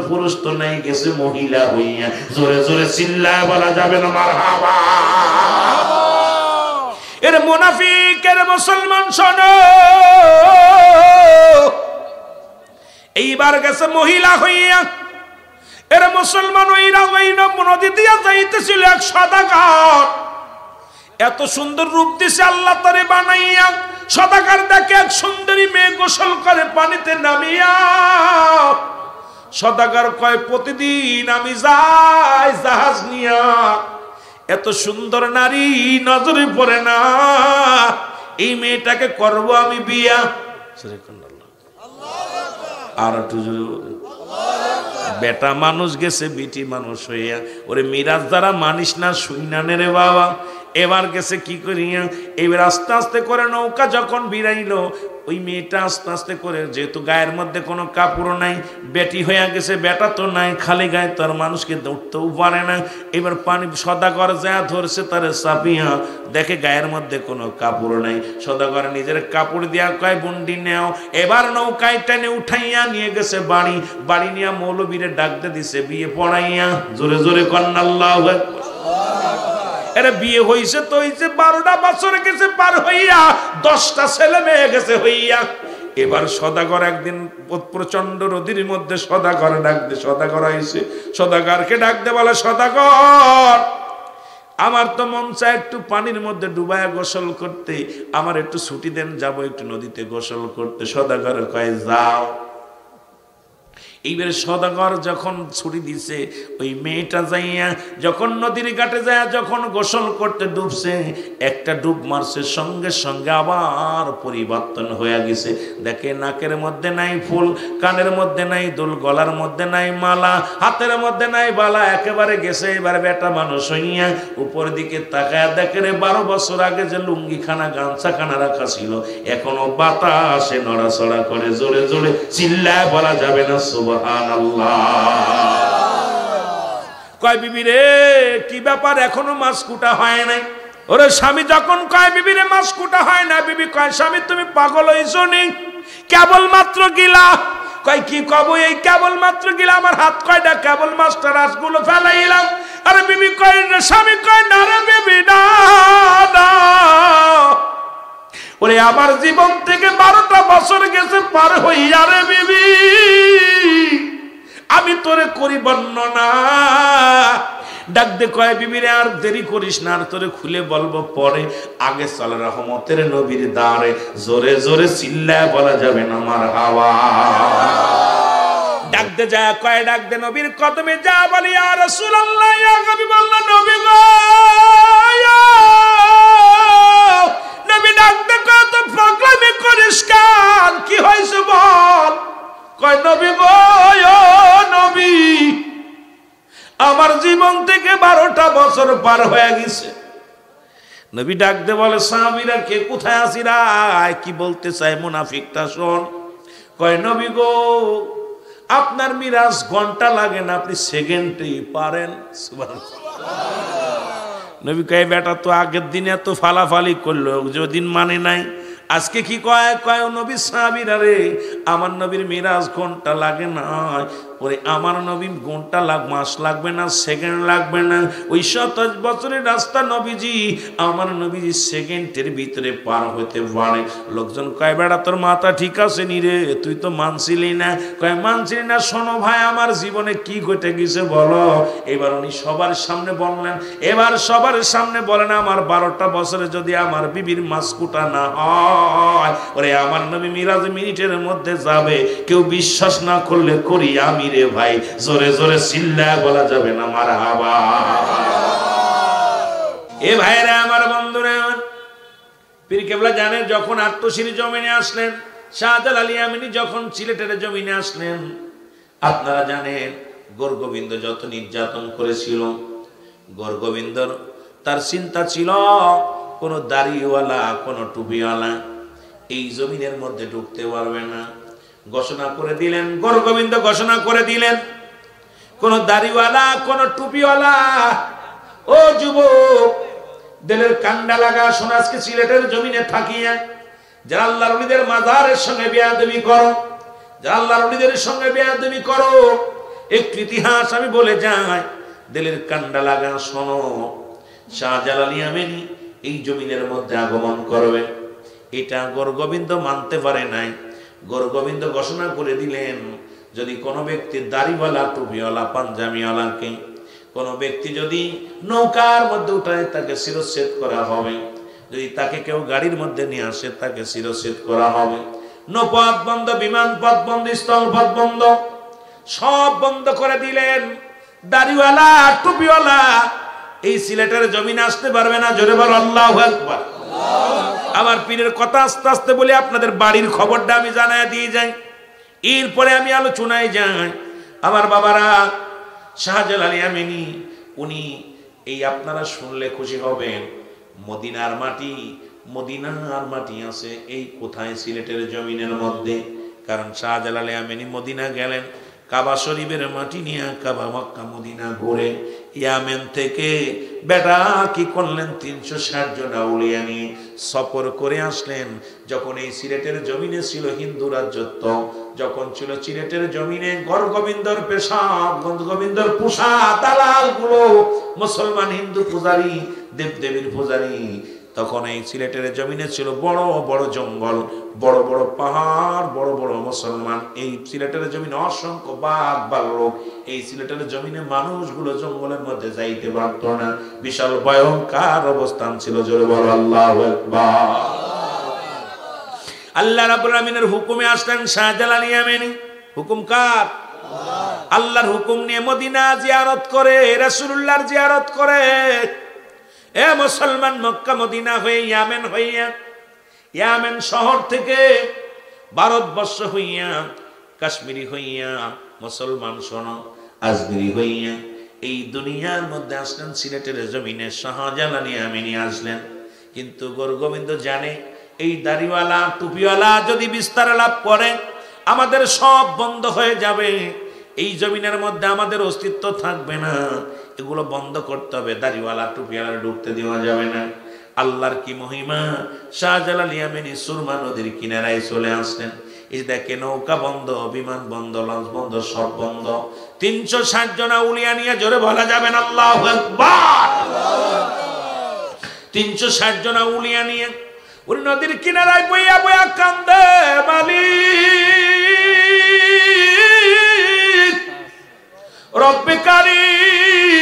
পুরুষ তো নাই, গেছে মহিলা হইয়া। জোরে জোরে চিল্লায় বলা যাবে না মারহাবা। এর মুনাফিক, এর মুসলমান শোনো, এইবার গেছে মহিলা হইয়া। এর মুসলমান ওইরা ওই নদী দিয়া যাইতেছিল এক সদাগর, এত সুন্দর রূপ দিছে আল্লাহ তারে বানাইয়া। সদাগর দেখে এক সুন্দরী মেয়ে গোসল করে পানিতে নামিয়া। সদাগর কয় প্রতিদিন আমি যাই জাহাজ নিয়া, এত সুন্দর নারী নজরে পড়ে না, এই মেয়েটাকে করব আমি বিয়া। আর বেটা মানুষ গেছে বিটি মানুষ হইয়া, ওরে মিরাজ দ্বারা মানিস না শুইনানে রে বাবা। এবার গেছে কি করিয়া, এবার আস্তে আস্তে করে নৌকা যখন বিরাইলো, ওই মেয়েটা আস্তে আস্তে করে, যেহেতু গায়ের মধ্যে কোনো কাপড় নাই, বেটি হইয়া গেছে, বেটা তো নাই, খালি গায়ে তার মানুষকে দৌড়তেও পারে না। এবার পানি সদাগর যা ধরছে তারে চাপিয়া, দেখে গায়ের মধ্যে কোনো কাপড় নাই। সদাগর নিজের কাপড় দিয়া কয় বন্ডি নেও। এবার নৌকায় টেনে উঠাইয়া নিয়ে গেছে বাড়ি, বাড়ি নিয়ে মৌলবীরে ডাকতে দিছে বিয়ে পড়াইয়া। জোরে জোরে কন্যা আল্লাহু আকবার। এরা বিয়ে হইছে তো হইছে, 12টা বছর গেছে পার হইয়া, 10টা ছেলে মেয়ে গেছে হইয়া। এবার সদাগর একদিন প্রচন্ড রোদের মধ্যে সদাগর ডাকতে, সদাগর আইছে, সদাগরকে ডাকতে বলে, সদাগর আমার তো মন চায় একটু পানির মধ্যে ডুবায়া গোসল করতে, আমার একটু ছুটি দেন, যাবো একটু নদীতে গোসল করতে। সদাগর কয় যাও। এইবারে সদাগর যখন ছুটি দিছে, ওই মেয়েটা যাইয়া যখন নদীর ঘাটে যায়, যখন গোসল করতে ডুবছে, একটা ডুব মারছে, সঙ্গে সঙ্গে আবার পরিবর্তন হয়ে গেছে। দেখে নাকের মধ্যে নাই ফুল, কানের মধ্যে নাই দুল, গলার মধ্যে নাই মালা, হাতের মধ্যে নাই বালা, একেবারে গেছে এবার বেটা মানুষ হইয়া। উপর দিকে তাকায় দেখে রে 12 বছর আগে যে লুঙ্গি খানা গামছা খানা রাখা ছিল, এখনো বাতাসে নড়াচড়া করে। জোরে জোরে চিল্লায় বলা যাবে না সুবহানাল্লাহ। কয় বিবি রে কি ব্যাপার, এখনো মাছ কুটা হয় নাই? ওরে স্বামী যখন কয় বিবি রে মাছ কুটা হয় না, বিবি কয় স্বামী তুমি পাগল হইছো নি, কেবল মাত্র গিলা। কয় কি কব, এই কেবল মাত্র গিলা, আমার হাত কয়টা কেবল মাছটা রাসগুলো ফেলাইলাম। আরে বিবি কয়, স্বামী কয় না রে বিবি না, ওরে আমার জীবন থেকে 12টা বছর গেছে পার হইয়া রে বিবি, আমি তোরে করি বর্ণনা। ডাক দে কয় বিবিরে আর দেরি করিস না, আর তোরে খুলে বলবো পরে, আগে চল রহমতের নবীর দ্বারে। জোরে জোরে চিল্লায় বলা যাবে না মারহাবা। ডাক দে যা কয়, ডাক দে নবীর কদমে যা বলি ইয়া রাসূলুল্লাহ, ইয়া হাবিবাল্লাহ, নবী গো, নবী ডাক দে কয় তো পাগলামি করিস কেন, কি হইছে বল? কয় নবী গো, ও নবী আমার জীবন থেকে 12টা বছর পার হয়ে গেছে। নবী ডাক দে বলে, সাহাবীরা কে কোথায় আছিরা, কি বলতে চায় মুনাফিকটা শোন। কয় নবী গো আপনার মিরাজ ঘন্টা লাগে না, আপনি সেকেন্ডেই পারেন। নবী কয় বেটা তো আগের দিনে এত ফালাফালি করলো, যেদিন মানে নাই, আজকে কি কয়? কয় নবী সাহাবীরা রে আমার নবীর মিরাজ ঘন্টা লাগে না, ওরে আমার নবী ঘন্টা মাস লাগবে না, সেকেন্ড লাগবে না, ওই 27 বছরের রাস্তা নবীজি আমার নবীজি সেকেন্ডের ভিতরে পার হতে পারে। লোকজন কয় বেড়া তোর মাথা ঠিক আছে নি রে, তুই তো মানছিলি না। কয় মানছিলি না, শোনো ভাই আমার জীবনে কি ঘটে গেছে বলো। এবার উনি সবার সামনে বললেন, এবার সবার সামনে বলেন, আমার 12টা বছরে যদি আমার বিবির মাসকুটা না হয়, ওরে আমার নবী মিরাজ মিনিটের মধ্যে যাবে। কেউ বিশ্বাস না করলে করি আমি রে ভাই। জোরে জোরে চিল্লায় বলা যাবে না মারহাবা। এ ভাইরা আমার বন্ধুরা, পীর কেবলা জানেন যখন আত্মশির জমিনে আসলেন, শাহজালাল ইয়ামানি যখন সিলেটের জমিনে আসলেন, আপনারা জানেন গৌরগোবিন্দ যত নির্যাতন করেছিল, গৌরগোবিন্দর তার চিন্তা ছিল কোনো দাড়িওয়ালা কোনো টুপিওয়ালা এই জমিনের মধ্যে ঢুকতে পারবে না। ঘোষণা করে দিলেন, গৌরগোবিন্দ ঘোষণা করে দিলেন, কোন দাড়িওয়ালা কোন টুপিওয়ালা, ও যুবক দিলের কান্ডা লাগা শোনা, আজকে সিলেটের জমিনে থাকিয়া যারা আল্লাহর ওলিদের মাজারের সঙ্গে বেয়াদবি করো, যারা আল্লাহর ওলিদের সঙ্গে বেয়াদবি করো, একটু ইতিহাস আমি বলে যাই, দিলের কান্ডা লাগা শোনো, শাহজালাল ইয়ামানি এই জমিনের মধ্যে আগমন করবে। এটা গৌরগোবিন্দ মানতে পারে নাই। গৌরগোবিন্দ ঘোষণা করে দিলেন, যদি কোনো ব্যক্তি দাড়িওয়ালা টুপিওয়ালা পাঞ্জাবিওয়ালাকে কোনো ব্যক্তি যদি নৌকার মধ্যে উঠায় তাকে শিরচ্ছেদ করা হবে, যদি তাকে কেউ গাড়ির মধ্যে নিয়ে আসে তাকে শিরচ্ছেদ করা হবে। নৌপথ বন্ধ, বিমান পথ বন্ধ, স্থল পথ বন্ধ, সব বন্ধ করে দিলেন। দাড়িওয়ালা টুপিওয়ালা এই সিলেটের জমিনে আসতে পারবে না। জোরে বল আল্লাহু আকবার। আমার পীরের কথা আস্তে আস্তে বলে আপনাদের বাড়ির খবরটা আমি জানায় দিয়ে যাই, এরপরে আমি আলোচনায় যাই। আমার বাবারা, শাহজালাল ইয়ামানি উনি এই আপনারা শুনলে খুশি হবেন, মদিনার মাটি আছে এই কোথায়? সিলেটের জমিনের মধ্যে। কারণ শাহজালাল ইয়ামানি মদিনা গেলেন, কাবা শরীফের মাটি নিয়ে কাবা মক্কা মদিনা ঘুরে ইয়ামেন থেকে বেটা কি করলেন 360 জন আউলিয়া নিয়ে সফর করে আসলেন। যখন এই সিলেটের জমিনে ছিল হিন্দু রাজত্ব, যখন ছিল সিলেটের জমিনে গড়গোবিন্দর পেশা, গোবিন্দর পোষা দালাল গুলো মুসলমান হিন্দু পূজারী, দেবদেবীর পূজারী, তখন এই সিলেটের জমিনে ছিল বড় বড় জঙ্গল, বড় বড় পাহাড়, বড় বড় মুসলমান। এই সিলেটের জমিনে অসংখ্য বাঘ ভাল্লুক। এই সিলেটের জমিনে মানুষগুলো জঙ্গলের মধ্যে যাইতে পারত না, বিশাল ভয়ঙ্কর অবস্থান ছিল। জোরে বলো আল্লাহু আকবার। আল্লাহ রাব্বুল আমিনের হুকুমে আসলেন শাহজালাল ইয়ামানি। হুকুম কার? আল্লাহর হুকুম নিয়ে মদিনা জিয়ারত করে, রাসূলুল্লাহর জিয়ারত করে। এ মুসলমান, মক্কা মদিনা হয়ে ইয়ামেন হইয়া, ইয়ামেন শহর থেকে ভারতবর্ষ হইয়া, কাশ্মীরি হইয়া, মুসলমান শোনো, আজমিরি হইয়া এই দুনিয়ার মধ্যে আসলেন সিলেটের জমিনে। শাহজালাল ইয়ামানি আসলেন, কিন্তু গোবিন্দ জানে এই দাড়িওয়ালা টুপিওয়ালা যদি বিস্তার লাভ করে আমাদের সব বন্ধ হয়ে যাবে, এই জমিনের মধ্যে আমাদের অস্তিত্ব থাকবে না। এগুলো বন্ধ করতে হবে, দাড়িওয়ালা টুপিওয়ালা ঢুকতে দেওয়া যাবে না। আল্লাহর কি মহিমা! শাহজালাল ইয়ামানি সুরমা নদীর কিনারায় চলে আসলেন। এই দেখে নৌকা বন্ধ, বিমান বন্ধ, লঞ্চ বন্ধ, সব বন্ধ। 360 জন আউলিয়া নিয়ে, জোরে বলা যাবেন আল্লাহু আকবার। 360 জন আউলিয়া নিয়ে ওই নদীর কিনারায় বইয়া বইয়া কান্দে, মালিক রব্বে কারীম,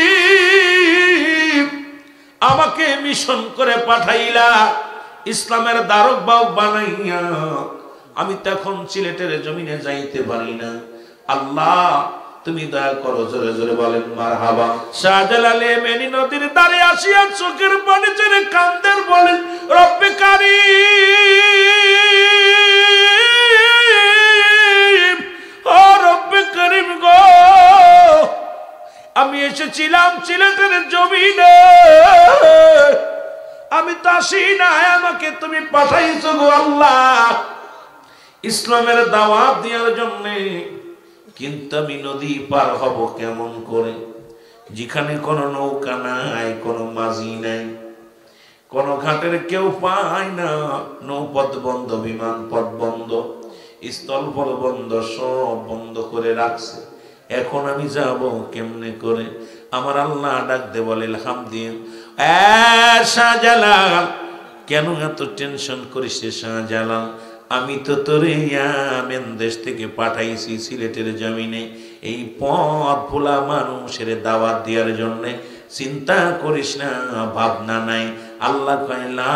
আমাকে মিশন করে পাঠাইলা, ইসলামের দারক বাহক বানাইয়া, আমি তখন সিলেটের জমিনে যাইতে পারি না। আল্লাহ তুমি দয়া করো। জোরে জোরে বলেন মারহাবা। শাহজালাল ইয়ামানি নদীর ধারে আসিয়া চোখের পানি ছেড়ে কান্দের, বলেন রব্বে কারীম, ও রব্বে কারীম গো, আমি এসেছিলাম সিলেটের জমিনে, আমি তো আসি না, আমাকে তুমি পাঠাইছো গো আল্লাহ ইসলামের দাওয়াত দেওয়ার জন্য। কিন্তু আমি নদী পার হব কেমন করে, যেখানে কোনো নৌকা নাই, কোনো মাঝি নাই, কোনো ঘাটের কেউ পায় না, নৌপথ বন্ধ, বিমান পথ বন্ধ, স্থল পথ বন্ধ, সব বন্ধ করে রাখছে। এখন আমি যাব কেমনে করে? আমার আল্লাহ ডাক দে বলে, শাহজালাল কেন এত টেনশন করিস শাহজালাল? আমি তো তোরে ইয়ামেন দেশ থেকে পাঠাইছি সিলেটের জমিনে এই পথ ভোলা মানুষের দাওয়াত দেওয়ার জন্য। চিন্তা করিস না, ভাবনা নাই। আল্লাহ কয় লা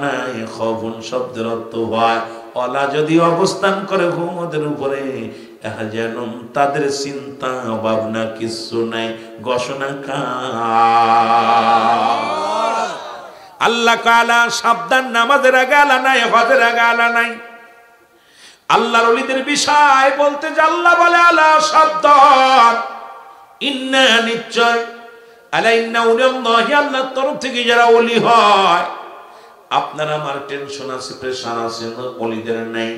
নাই খবুন শব্দের অর্থ হয় অলা যদি অবস্থান করে ঘুমদের উপরে, যেন তাদের চিন্তা ভাবনা কিছু নাই, ঘোষণা কা আল্লাহ কালা সাবধান, নামাজের আগে আলা নাই, হজের আগে আলা নাই। আল্লাহর ওলিদের বিষয় বলতে যে আল্লাহ বলে আলা সাবধান, ইন্না নিশ্চয়, আলা ইন্না উলিয়াল্লাহি, আল্লাহর তরফ থেকে যারা ওলি হয়। আপনার আমার টেনশন আছে, প্রেশার আছে, ওলিদের নাই।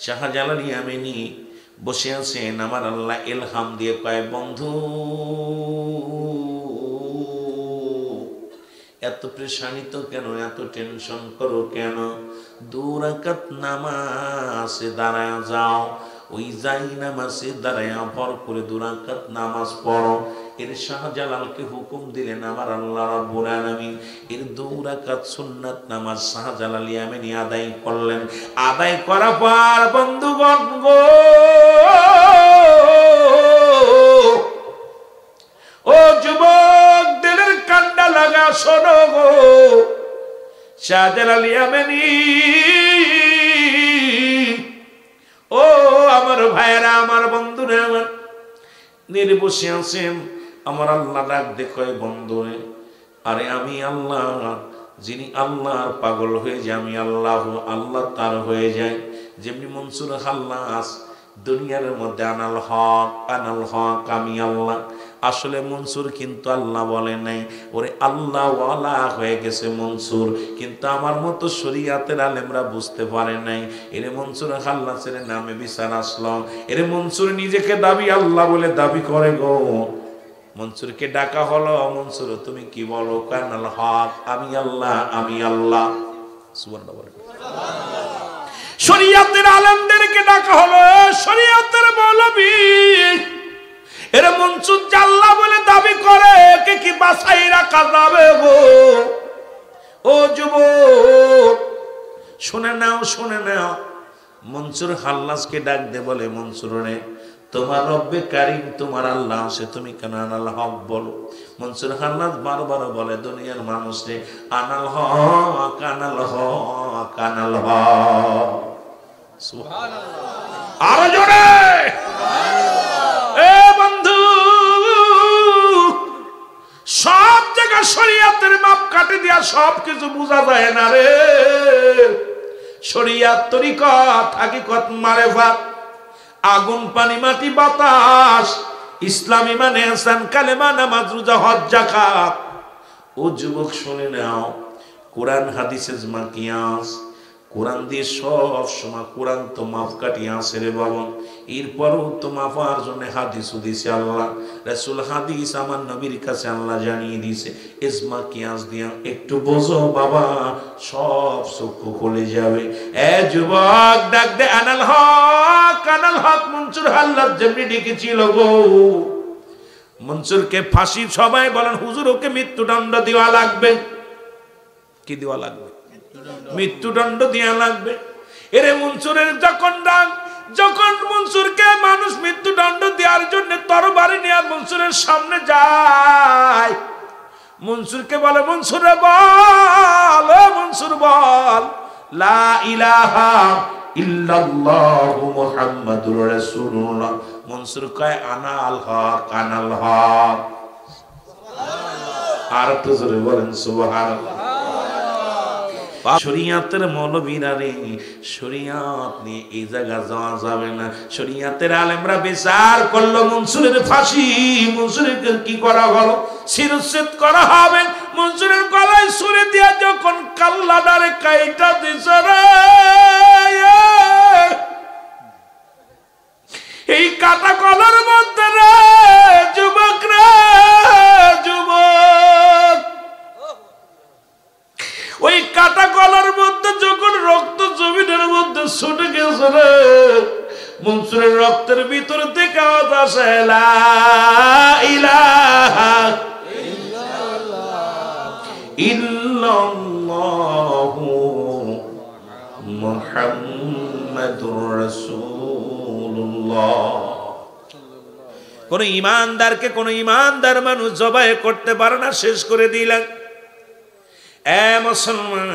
শাহজালাল ইয়ামানি বসে আছেন, আমার আল্লাহ ইলহাম দিয়ে কয়, বন্ধু এত প্রেশানিত কেন, এত টেনশন করো কেন? 2 রাকাত নামাজে দাঁড়ায় যাও, ওই যাই নামাজে দাঁড়ায় ভর করে 2 রাকাত নামাজ পড়ো। এর শাহজালালকে হুকুম দিলেন আমার আল্লাহ রাব্বুল আলামিন। এর 2 রাকাত সুন্নাত নামাজ শাহজালাল ইয়ামানি আদায় করলেন। আদায় করার পর বন্ধুগণ গো, ও যুবক দিলের কান্ডা লাগা শোনো গো, শাহজালাল ইয়ামানি, ও আমার ভাইরা, আমার বন্ধুরা, আমার নির্বসে আছেন। আমার আল্লাহ ডাক দেখে, বন্ধুরে, আরে আমি আল্লাহ, যিনি আল্লাহর পাগল হয়ে যায় আমি আল্লাহ, আল্লাহ তার হয়ে যায়। যেমনি মনসুর হাল্লাস দুনিয়ার মধ্যে আনাল হক, আনাল হক, আমি আল্লাহ। আসলে মনসুর কিন্তু আল্লাহ বলে নাই, ওরে আল্লাহ ওয়ালা হয়ে গেছে মনসুর। কিন্তু আমার মতো শরিয়াতের আলেমরা বুঝতে পারে নাই। এরে মনসুর হাল্লাসের নামে বিচার আসলো। এরে মনসুর নিজেকে দাবি আল্লাহ বলে দাবি করে গো। মনসুরকে ডাকা হলো, মনসুর তুমি কি বলো? কানাল হক, আমি আল্লাহ, আমি আল্লাহ। সুবহানাল্লাহ বলে। শরিয়াতের আলেমদেরকে ডাকা হলো, শরিয়াতের মৌলবী। এর মনসুর আল্লাহ বলে দাবি করে, কে কি বাছাই রাখা যাবে গো? ও যুবক, শুনে নাও, শুনে নাও। মনসুর হাল্লাসকে ডাক দে, বলে মনসুর রে, তোমার রব্বে কারিম, তোমার আল্লাহ আছে, তুমি কেন আনাল হক বলো? মনসুর হাল্লাস বারবার বলে, দুনিয়ার মানুষ রে, আনাল হক, আনাল হক, আনাল হক। সুবহানাল্লাহ, আরো জোরে। এ বন্ধু, সব জায়গায় শরিয়াতের মাপ কাটে দিয়া সব কিছু বোঝা যায় না রে। শরিয়াত, তরিকত, হাকিকত, মারেফাত, আগুন, পানি, মাটি, বাতাস, ইসলাম, ঈমান, ইহসান, কালেমা, নামাজ, রোজা, হজ, যাকাত। ও যুবক শুনে নাও, কোরআন হাদিসে ইজমা কিয়াস, কোরআন দিয়ে সব সময় কোরআন তো মাফ কাটিয়ে আসে রে বাবা। এরপরও তো মাফার জন্য হাদিসও দিছে আল্লাহ, রাসূল হাদিস আমার নবীর কাছে আল্লাহ জানিয়ে দিছে। ইজমা কিয়াস দিয়া একটু বোঝো বাবা, সব চক্ষু খুলে যাবে। এ যুবক, ডাক দে আনাল হক, আনাল হক। মনসুর হাল্লাস যেমনি ডেকেছিল গো, মনসুরকে ফাঁসি, সবাই বলেন হুজুর ওকে মৃত্যুদণ্ড দেওয়া লাগবে। কি দেওয়া লাগবে? মৃত্যুদণ্ড দেওয়া লাগবে। এরে মনসুরের যখন ডাক, যখন মনসুরকে মানুষ মৃত্যুদণ্ড দেওয়ার জন্য তরবারি নিয়ে মনসুরের সামনে যায়, মনসুরকে বলে, মনসুরে বল, মনসুর বল, লা ইলাহা ইল্লাল্লাহু মুহাম্মাদুর রাসূলুল্লাহ। মনসুর কয়, আনাল হক, আনাল হক। আর একটু জোরে বলেন সুবহানাল্লাহ। শরিয়াতের মৌলবীরা রে, শরিয়াত নিয়ে এই জায়গা যাওয়া যাবে না। শরিয়াতের আলেমরা বিচার করলো, মনসুরের ফাঁসি, মনসুরের কি করা হলো? শিরচ্ছেদ করা হবে। মনসুরের গলায় ছুরি দিয়া যখন কাল্লাদারে কাইটা দিছে রে, এই কাটা কলার মধ্যে রে যুবক রে, যুবক, ওই কাটা কলার মধ্যে যখন রক্ত জমিনের মধ্যে ছুটে গেছে রে, মনসুরের রক্তের ভিতর থেকে আওয়াজ আসে, লা ইলাহা ইল্লাল্লাহু মুহাম্মাদুর রাসূলুল্লাহ। কোন ইমানদারকে কোন ইমানদার মানুষ জবাই করতে পারে না, শেষ করে দিলেন। এ মুসলমান,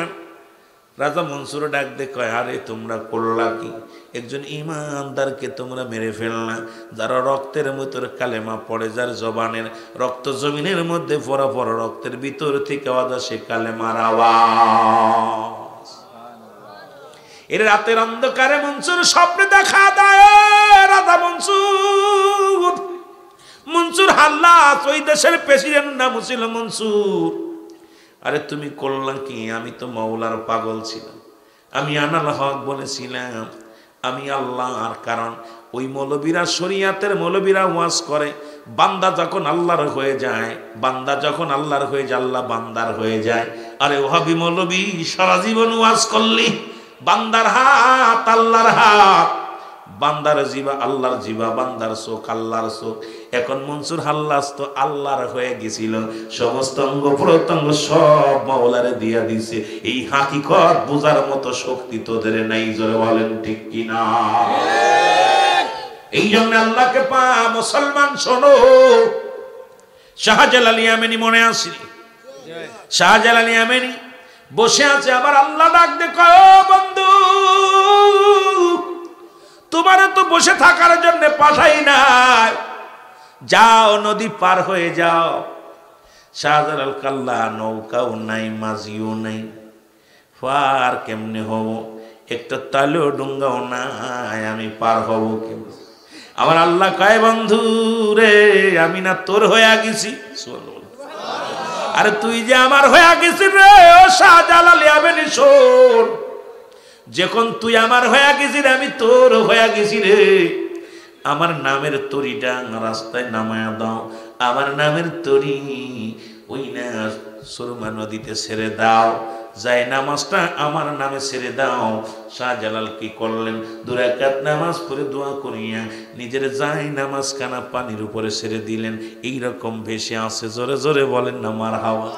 রাজা মনসুর ডাক দে কয়, আরে তোমরা করলা কি? একজন ইমানদারকে তোমরা মেরে ফেললা, যারা রক্তের ভিতর কালেমা পড়ে, যার জবানের রক্ত জমিনের মধ্যে পড়া পড়া, রক্তের ভিতর থেকে আওয়াজ আসে কালেমার আওয়াজ। এর রাতের অন্ধকারে মনসুর স্বপ্নে দেখা দেয়, রাজা মনসুর, মনসুর হাল্লাস, ওই দেশের প্রেসিডেন্ট নাম ছিল মনসুর। আরে তুমি করলা কি? আমি তো মাওলার পাগল ছিলাম, আমি আনাল হক বলেছিলাম, আমি আল্লাহ। আর কারণ ওই মৌলবীরা, শরিয়াতের মৌলবীরা ওয়াজ করে, বান্দা যখন আল্লাহর হয়ে যায়, বান্দা যখন আল্লাহর হয়ে যায়, আল্লাহ বান্দার হয়ে যায়। আরে ওহাবি মৌলবী সারা জীবন ওয়াজ করলি, বান্দার হাত আল্লাহর হাত, বান্দার জিবা আল্লাহর জিবা, বান্দার চোখ আল্লাহর চোখ। এখন মনসুর হাল্লাস তো আল্লাহর হয়ে গেছিল, সমস্ত অঙ্গ প্রত্যঙ্গ সব মাওলারে দিয়া দিছে। এই হাকিকত বোঝার মতো শক্তি তোদের নাই, জোরে বলেন ঠিক কিনা? এই জন্য আল্লাহকে পা মুসলমান শোনো। শাহজালাল ইয়ামানি মনে আসি, শাহজালাল ইয়ামানি বসে আছে, আবার আল্লাহ ডাক দে কয়, ও বন্ধু, তোমার তো বসে থাকার জন্য পাঠাই নাই, যাও নদী পার হয়ে যাও। শাহজালাল কাল্লা, নৌকাও নাই, মাঝিও নাই, পার কেমনে হব? একটা তালেও ডুঙ্গাও নাই, আমি পার হব কেমনে? আমার আল্লাহ কয়, বন্ধু রে, আমি না তোর হয়ে গেছি? আরে তুই যে আমার হয়ে গেছিস রে ও শাহজালাল, আবেনি শোন, যখন তুই আমার হয়ে গেছিস আমি তোর হয়ে গেছি রে। আমার নামের তরিটা রাস্তায় নামায়া দাও, আমার নামের তরি ওই না সুরমা নদীতে ছেড়ে দাও, যাই নামাজটা আমার নামে ছেড়ে দাও। শাহজালাল কি করলেন? 2 রাকাত নামাজ পড়ে দোয়া করিয়া নিজের যাই নামাজ খানা পানির উপরে ছেড়ে দিলেন। এইরকম ভেসে আসে, জোরে জোরে বলেন না মারহাবা।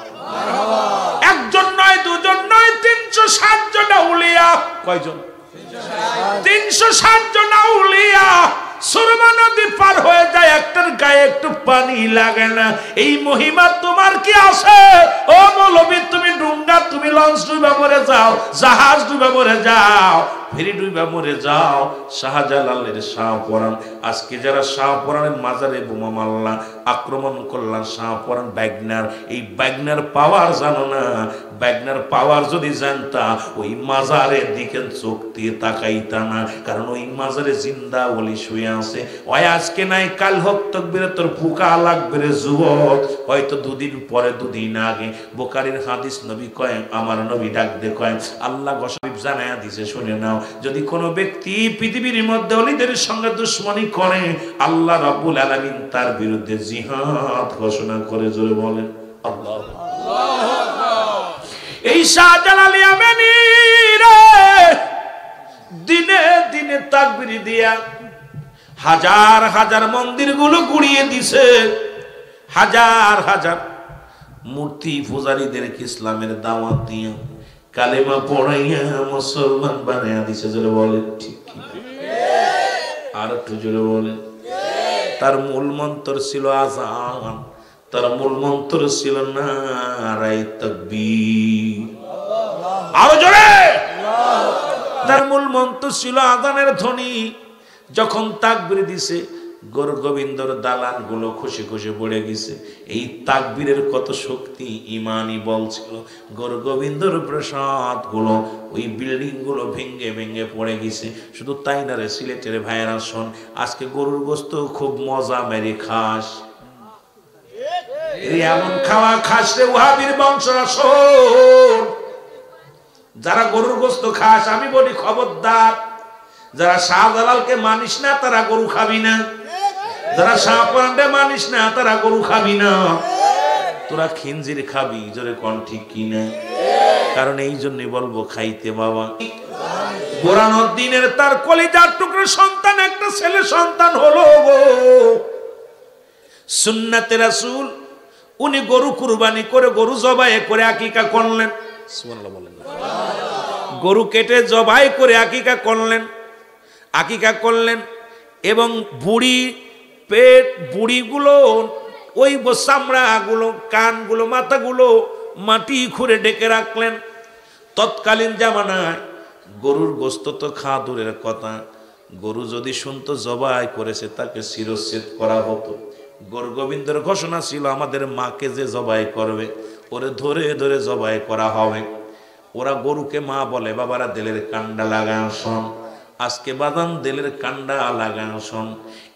একজন নয়, দুজন নয়, 360 জন আউলিয়া। কয়জন? 360 জন আউলিয়া সুরমা নদী পার হয়ে যায়, একটার গায়ে একটু পানি লাগে না। এই মহিমা তোমার কি আছে? ও মৌলবী, তুমি ডুঙ্গা, তুমি লঞ্চ ডুবে মরে যাও, জাহাজ ডুবে মরে যাও, ফেরি ডুবে মরে যাও। শাহজালালের শাহপরাণ, আজকে যারা শাহপরাণের মাজারে বোমা মারলা, আক্রমণ করলাম, শাহপরাণ ব্যাগনার, এই ব্যাগনার পাওয়ার জানো না? ব্যাগনার পাওয়ার যদি জানতা, ওই মাজারের দিকে চোখ দিয়ে তাকাইতা না, কারণ ওই মাজারে জিন্দা বলি শুয়ে আছে। ওই আজকে নাই, কাল হোক তকবীরে তোর পোকা লাগবে রে যুবক। হয়তো 2 দিন পরে, 2 দিন আগে। বুখারীর হাদিস, নবী কয়, আমার নবী ডাক দে কয়, আল্লাহ গসবিব জানায়া দিছে, শুনে নাও, যদি কোনো ব্যক্তি পৃথিবীর মধ্যে ওলিদের সঙ্গে দুশমনী করে, আল্লাহ রাব্বুল আলামিন তার বিরুদ্ধে জিহাদ ঘোষণা করে। জোরে বলেন আল্লাহু আকবার। এই শাহজালাল ইয়ামানি রে দিনে দিনে তাকবীর দিয়া হাজার হাজার মন্দিরগুলো গুড়িয়ে দিছে, হাজার হাজার মূর্তি পূজারীদেরকে ইসলামের দাওয়াত দিয়ে কালেমা পড়াইয়া মুসলমান বানাইয়া দিছে। জোরে বলেন ঠিক কি? আর একটু জোরে বলেন। তার মূল মন্ত্র ছিল আযান, তার মূল মন্ত্র ছিল নারায়ে তাকবীর। আরো জোরে। তার মূল মন্ত্র ছিল আযানের ধ্বনি। যখন তাকবীর দিছে, গরু গোবিন্দর দালান গুলো খুশি খুশি পড়ে গেছে। এই তাকবীরের কত শক্তি, ইমানি বল ছিল। গরু গোবিন্দর প্রসাদ গুলো, ওই বিল্ডিং গুলো ভেঙ্গে ভেঙ্গে পড়ে গেছে। শুধু তাই না রে, সিলেটের ভাইয়েরা শোন, আজকে গরুর গোস্ত খুব মজা মেরে খাস, এমন খাওয়া খাস রে ওয়াহাবীর বংশরা শোন। যারা গরুর গোস্ত খাস, আমি বলি খবরদার, যারা শাহজালালকে মানিস না তারা গরু খাবি না, যারা শাহপরাণকে মানিস না তারা গরু খাবি না, তোরা খিনজির খাবি। জোরে কোন ঠিক কিনা? কারণ এই জন্যই বলবো খাইতে বাবা। বোরানুদ্দিনের তার কলিজার টুকরো সন্তান, একটা ছেলে সন্তান হলো গো। সুন্নাতে রাসূল, উনি গরু কুরবানি করে, গরু জবাই করে আকিকা করলেন। সুবহানাল্লাহ বলেন। গরু কেটে জবাই করে আকিকা করলেন, আকিকা করলেন। এবং বুড়ি পেট, বুড়িগুলো, ওই চামড়াগুলো, কানগুলো, মাথাগুলো মাটি খুঁড়ে ডেকে রাখলেন। তৎকালীন জামানায় গরুর গোস্ত তো খাওয়া দূরের কথা, গরু যদি শুনতো জবাই করেছে তাকে শিরচ্ছেদ করা হতো। গরু গোবিন্দের ঘোষণা ছিল, আমাদের মাকে যে জবাই করবে ওরে ধরে ধরে জবাই করা হবে। ওরা গরুকে মা বলে। বাবারা, দেলের কান্ডা লাগায় শোন, আজকে বাদাম দেলের কান্ডা লাগায় শোন।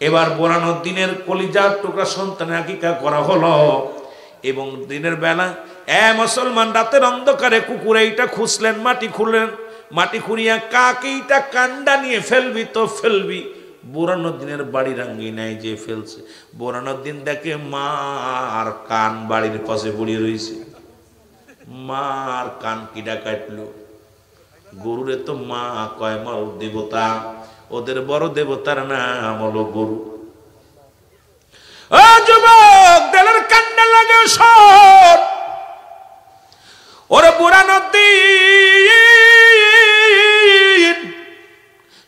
এবার বোরানুদ্দিনের কলিজার টুকরা সন্তানের আকিকা করা হলো। এবং দিনের বেলা মুসলমান রাতের অন্ধকারে কুকুর এইটা খুঁজলেন, মাটি খুঁড়লেন, মাটি খুঁড়িয়া কাক এইটা কান্ডা নিয়ে ফেলবি তো ফেলবি। বোরানুদ্দিনের বাড়ির আঙ্গিনায় যে ফেলছে, বোরানুদ্দিন দেখে মার কান বাড়ির পাশে পড়ে রয়েছে। মার কান কিডা কাটলো? গরুরে তো মা কয় মার দেবতা, ওদের বড় দেবতার নাম হলো গরু। ও যুবক, দেলের কান্ডা লাগে সর। ওরে বোরানুদ্দিন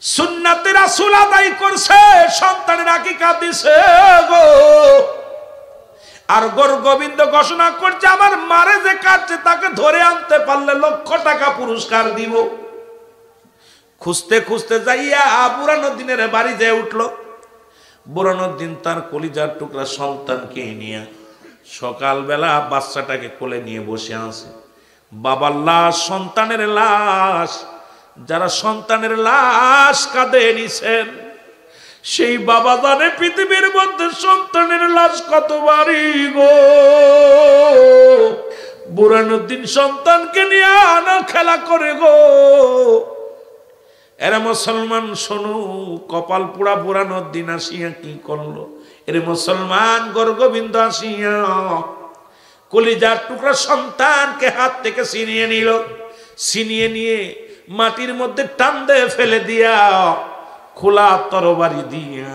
সুন্নাতে রাসূল আদায় করছে, সন্তানের আকিকা দিছে গো। আর গরু গোবিন্দ ঘোষণা করছে আমার মারে যে কাটছে তাকে ধরে আনতে পারলে 1,00,000 টাকা পুরস্কার দিব। খুঁজতে খুঁজতে যাইয়া বুরানুদ্দিনের বাড়ি যেয়ে উঠলো। বুরানুদ্দিন তার কলিজার টুকরা সন্তানকে নিয়ে সকালবেলা বাচ্চাটাকে কোলে নিয়ে বসে আছে। বাবার লাশ, সন্তানের লাশ, যারা সন্তানের লাশ কাঁধে নিছেন সেই বাবা জানে পৃথিবীর মধ্যে সন্তানের লাশ কত ভারী গো। বুরানুদ্দিন সন্তানকে নিয়ে আনা খেলা করে গো। এরা মুসলমান শোনো, কপাল পোড়া বুরানুদ্দিন আসিয়া কি করলো? এরে মুসলমান গোবিন্দ আসিয়া কলিজার টুকরা সন্তানকে হাত থেকে ছিনিয়ে নিল। ছিনিয়ে নিয়ে মাটির মধ্যে টান দিয়ে ফেলে দিয়া খোলা তরবারি দিয়া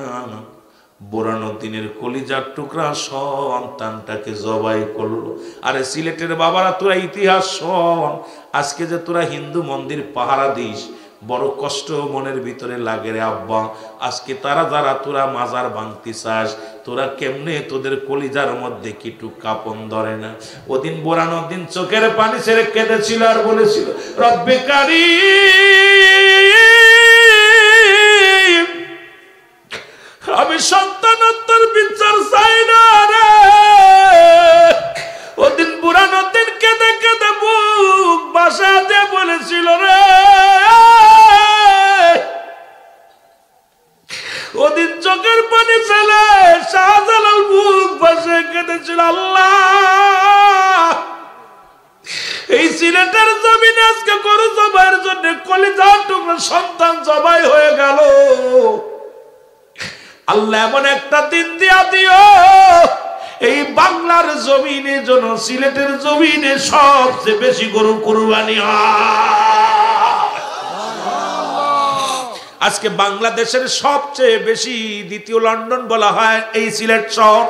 বুরানুদ্দিনের কলিজার টুকরা সন্তানটাকে জবাই করলো। আরে সিলেটের বাবারা, তোরা ইতিহাস শোন। আজকে যে তোরা হিন্দু মন্দির পাহারা দিস, বড় কষ্ট মনের ভিতরে লাগে রে আব্বা। আজকে তারা যারা তোরা মাজার ভাঙতে চাস, তোরা কেমনে তোদের কলিজার মধ্যে কিটু কাপন ধরে না? ওদিন বুরানুদ্দিন চোখের পানি ছেড়ে কেঁদেছিল আর বলেছিল, রব্বে কারীম, আমি সন্তানত্বের বিচার চাই না রে। ওদিন বুরানুদ্দিন কেঁদে কেঁদে বুক বাসা দিয়ে বলেছিল রে, ওদিন চোখের পানি ফেলে শাহজালাল বুক বাসে কেঁদেছিল, আল্লাহ এই সিলেটের জমিনে আজকে গরু জবাইয়ের জন্য কলিজার টুকরা সন্তান জবাই হয়ে গেল। আল্লাহ এমন একটা দিন দিয়া দিও এই বাংলার জমিনে যেন সিলেটের জমিনে সবচেয়ে বেশি গরু কুরবানি হয়। আজকে বাংলাদেশের সবচেয়ে বেশি দ্বিতীয় লন্ডন বলা হয় এই সিলেট শহর।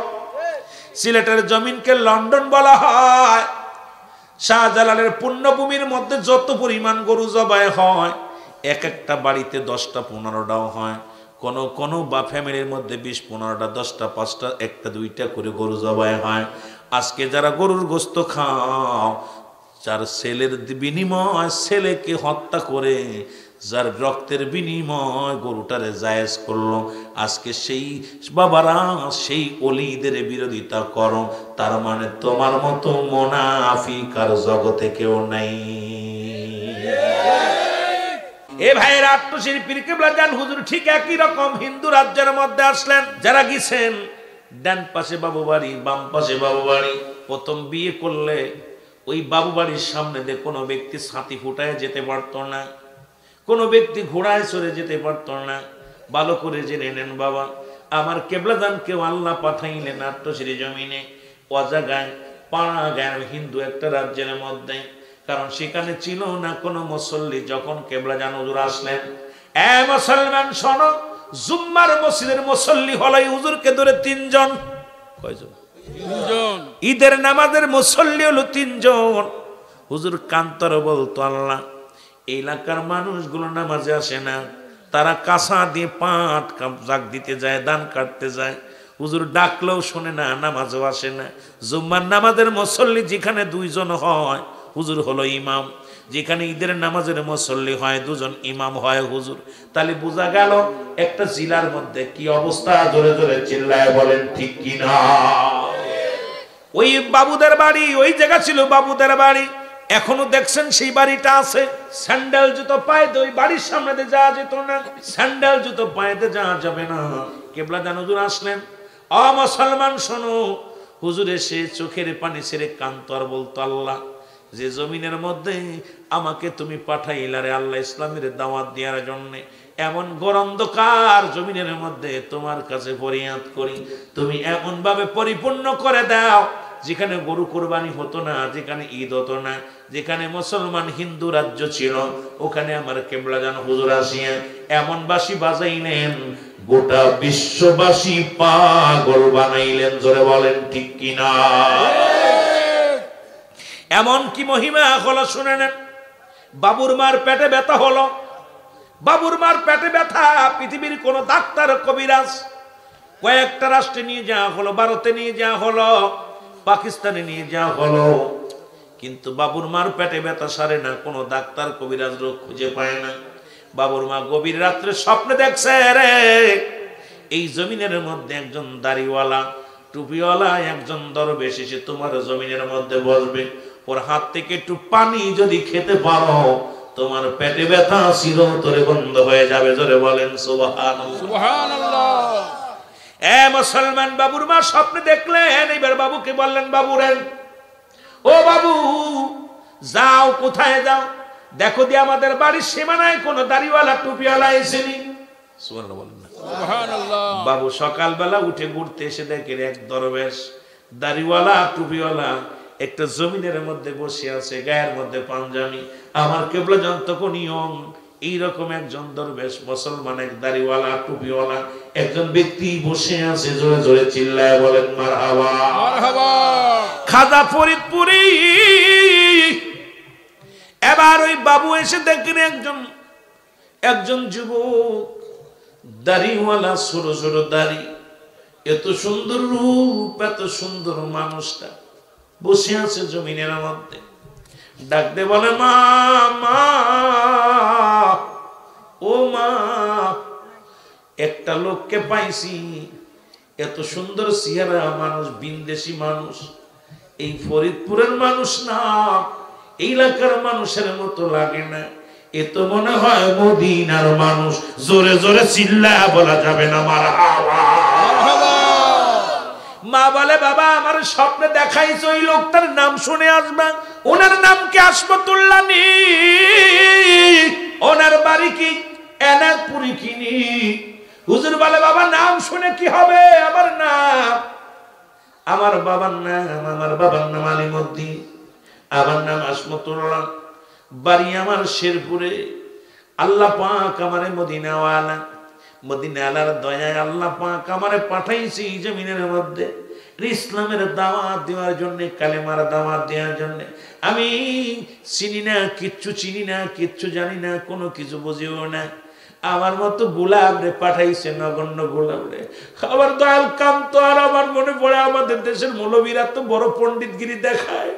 সিলেটের জমিনকে লন্ডন বলা হয়। শাহজালালের পুণ্যভূমির মধ্যে যত পরিমাণ গরু জবাই হয়, এক একটা বাড়িতে 10টা 15টাও হয়। কোন বা ফ্যামিলির মধ্যে 20-15টা, 10টা 5টা, 1টা 2টা করে গরু জবাই হয়। আজকে যারা গরুর গোস্ত খাও, যার ছেলের বিনিময় ছেলেকে হত্যা করে, যার রক্তের বিনিময় গরুটারে জায়েজ করলো, আজকে সেই বাবারা সেই অলিদের বিরোধিতা করো। তার মানে তোমার মতো মুনাফিক আর জগতে কেউ নাই। এ ভাইয়ের আট্টশির পীর কিবলা জান হুজুর ঠিক একই রকম হিন্দু রাজ্যের মধ্যে আসলেন। যারা গেছেন ডান পাশে বাবু বাড়ি, বাম পাশে বাবু বাড়ি। প্রথম বিয়ে করলে ওই বাবু বাড়ির সামনে দিয়ে কোনো ব্যক্তি ছাতি ফুটায় যেতে পারতো না, কোনো ব্যক্তি ঘোড়ায় চড়ে যেতে পারতো না। ভালো করে জেনে নেন বাবা, আমার কেবলা জান কেউ আল্লাহ পাঠাইলেন আট্টশির জমিনে, অজাগায় পাড়া গায়ের হিন্দু একটা রাজ্যের মধ্যে। কারণ সেখানে ছিল না কোনো মুসল্লি। যখন কেবলা জান হুজুর আসলেন, এ মুসলমান শোনো, জুম্মার মসজিদের মুসল্লি হলো হুজুরকে ধরে 3 জন। কয়জন? 3 জন। ঈদের নামাজের মুসল্লি হলো 3 জন। হুজুর কান্তর বলতো, আল্লাহ এই এলাকার মানুষগুলো নামাজে আসে না, তারা কাঁসা দিয়ে পাট জাগ দিতে যায়, ধান কাটতে যায়। হুজুর ডাকলেও শোনে না, নামাজও আসে না। জুম্মার নামাজের মুসল্লি যেখানে 2 জন হয়, হুজুর হলো ইমাম। যেখানে ঈদের নামাজের মুসল্লি হয় 2 জন, ইমাম হয় হুজুর। তাহলে বোঝা গেল একটা জেলার মধ্যে কি অবস্থা। জোরে জোরে চিল্লায় বলেন ঠিক কিনা? ওই বাবুদের বাড়ি, ওই জায়গা ছিল বাবুদের বাড়ি। এখনো দেখছেন সেই বাড়িটা আছে। স্যান্ডেল জুতো পায়ে ওই বাড়ির সামনে দিয়ে যাওয়া যেত না, স্যান্ডেল জুতো পায়েতে যাওয়া যাবে না। কেবলা জান হুজুর আসলেন। অ মুসলমান শোনো, হুজুর এসে চোখের পানি ছেড়ে কান্ত আর বলতো, আল্লাহ যে জমিনের মধ্যে আমাকে তুমি পাঠাইলা রে আল্লাহ ইসলামের দাওয়াত দেওয়ার জন্য, এমন ঘোর অন্ধকার জমিনের মধ্যে তোমার কাছে ফরিয়াদ করি, তুমি এমন ভাবে পরিপূর্ণ করে দাও যেখানে গরু কুরবানি হতো না, যেখানে ঈদ হতো না, যেখানে মুসলমান হিন্দু রাজ্য ছিল, ওখানে আমার কেবলা জান হুজুর আসিয়া এমন বাঁশি বাজাইলেন, গোটা বিশ্ববাসী পাগল বানাইলেন। জোরে বলেন ঠিক কিনা? এমন কি মহিমা হলো শুনে নেন। বাবুর মার পেটে ব্যথা হলো। বাবুর মার পেটে ব্যথা পৃথিবীর কোন ডাক্তার কবিরাজ কয়েকটা রাষ্ট্রে নিয়ে যাওয়া হলো, ভারতে নিয়ে যাওয়া হলো। পাকিস্তানে নিয়ে যাওয়া হলো, কিন্তু বাবুর মার পেটে ব্যথা সারে না, কোনো ডাক্তার কবিরাজ রোগ খুঁজে পায় না। বাবুর মা গভীর রাত্রে স্বপ্নে দেখছে রে এই জমিনের মধ্যে একজন দাড়িওয়ালা টুপিওয়ালা একজন দরবেশ এসে তোমার জমিনের মধ্যে বসবে, ওর হাত থেকে একটু পানি যদি খেতে পারো তোমার পেটে ব্যথা চিরতরে বন্ধ হয়ে যাবে। জোরে বলেন সুবহানাল্লাহ, সুবহানাল্লাহ। এ মুসলমান, বাবুর মা স্বপ্নে দেখলেন, এবার বাবুকে বললেন, বাবু রে, ও বাবু যাও, কোথায় যাও? দেখো দিয়ে আমাদের বাড়ির সীমানায় কোন দাড়িওয়ালা টুপিওয়ালা এসেনি। সুবহানাল্লাহ বলেন না, সুবহানাল্লাহ। বাবু সকালবেলা উঠে ঘুরতে এসে দেখে এক দরবেশ দাড়িওয়ালা টুপিওয়ালা একটা জমিনের মধ্যে বসে আছে, গায়ের মধ্যে পাঞ্জাবি। আমার কেবলা যন্ত্র নিয়ম এইরকম একজন দরবেশ মুসলমান এক দাড়িওয়ালা টুপিওয়ালা একজন ব্যক্তি বসে আছে, জোরে জোরে চিল্লায় বলেন মারহাবা, মারহাবা। খাজা ফরিদপুরি। এবার ওই বাবু এসে দেখেন একজন যুবক দাড়িওয়ালা, ছোট ছোট দাড়ি, এত সুন্দর রূপ, এত সুন্দর মানুষটা বসে আছে জমিনের মধ্যে। ডাক দে বলে, মা মা, ও মা, একটা লোককে পাইছি, এত সুন্দর চেহারা মানুষ, বিনদেশি মানুষ, এই ফরিদপুরের মানুষ না, এই এলাকার মানুষের মতো লাগে না, এ তো মনে হয় মদিনার মানুষ। জোরে জোরে চিল্লায়া বলা যাবে না মারহাবা। মা বলে, বাবা আমার স্বপ্নে দেখাইছো ওই লোকটার নাম শুনে আসবা, ওনার নাম কি আসমতুল্লাহ নি, ওনার বাড়ি কি এনাদপুরি কিনি? হুজুর বলে, বাবা নাম শুনে কি হবে, আমার নাম, আমার বাবার নাম আলিমউদ্দিন, আমার নাম আসমতুল্লাহ, বাড়ি আমার শেরপুরে। আল্লাহ পাক আমারে মদিনাওয়ালার দয়ায় আল্লাহ পাক আমারে পাঠাইছে এই জমিনের মধ্যে ইসলামের দাওয়াত দেওয়ার জন্য, কালেমার দাওয়াত দেওয়ার জন্য। আমি চিনি না, কিচ্ছু চিনি না, কিচ্ছু জানি না, কোনো কিছু বুঝিও না। আমার মতো গোলাপ রে পাঠাইছে, নগণ্য গোলাপ রে। আমার দয়াল কাম তো আর আমার মনে পড়ে আমাদের দেশের মৌলবীরা তো বড় পণ্ডিতগিরি দেখায়।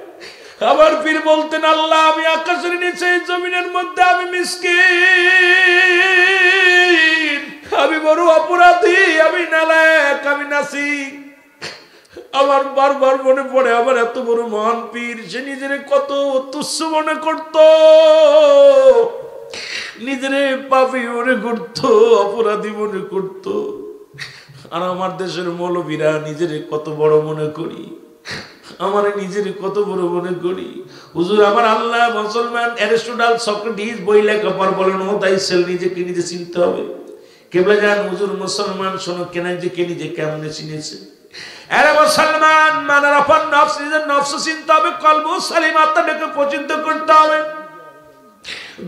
আমার পীর বলতেন, আল্লাহ আমি আকাশের নিচে জমিনের মধ্যে আমি মিসকিন, আমি বড় অপরাধী, আমি নালায়েক, আমি নাসিক। আমার বারবার মনে পড়ে আমার এত বড় মহান পীর, সে নিজের কত তুচ্ছ মনে করত, নিজের পাপী মনে করত, অপরাধী মনে করত। আর আমার দেশের মৌলবীরা নিজের কত বড় মনে করি, আমার নিজের কত বড় মনে করি। হুজুর আমার আল্লাহ মুসলমান অ্যারিস্টটল সক্রেটিস বই লেখাপড় বলেন, ও তাই সেল নিজেকে নিজে চিনতে হবে। কেবল জান হুজুর মুসলমান শোনো কেন যে কে নিজে কেমনে চিনেছে। আরে মুসলমান, মানার আপন নফস, নিজের নফস চিনতে হবে, কলব সালিম, আত্মাটাকে পরিচিত করতে হবে।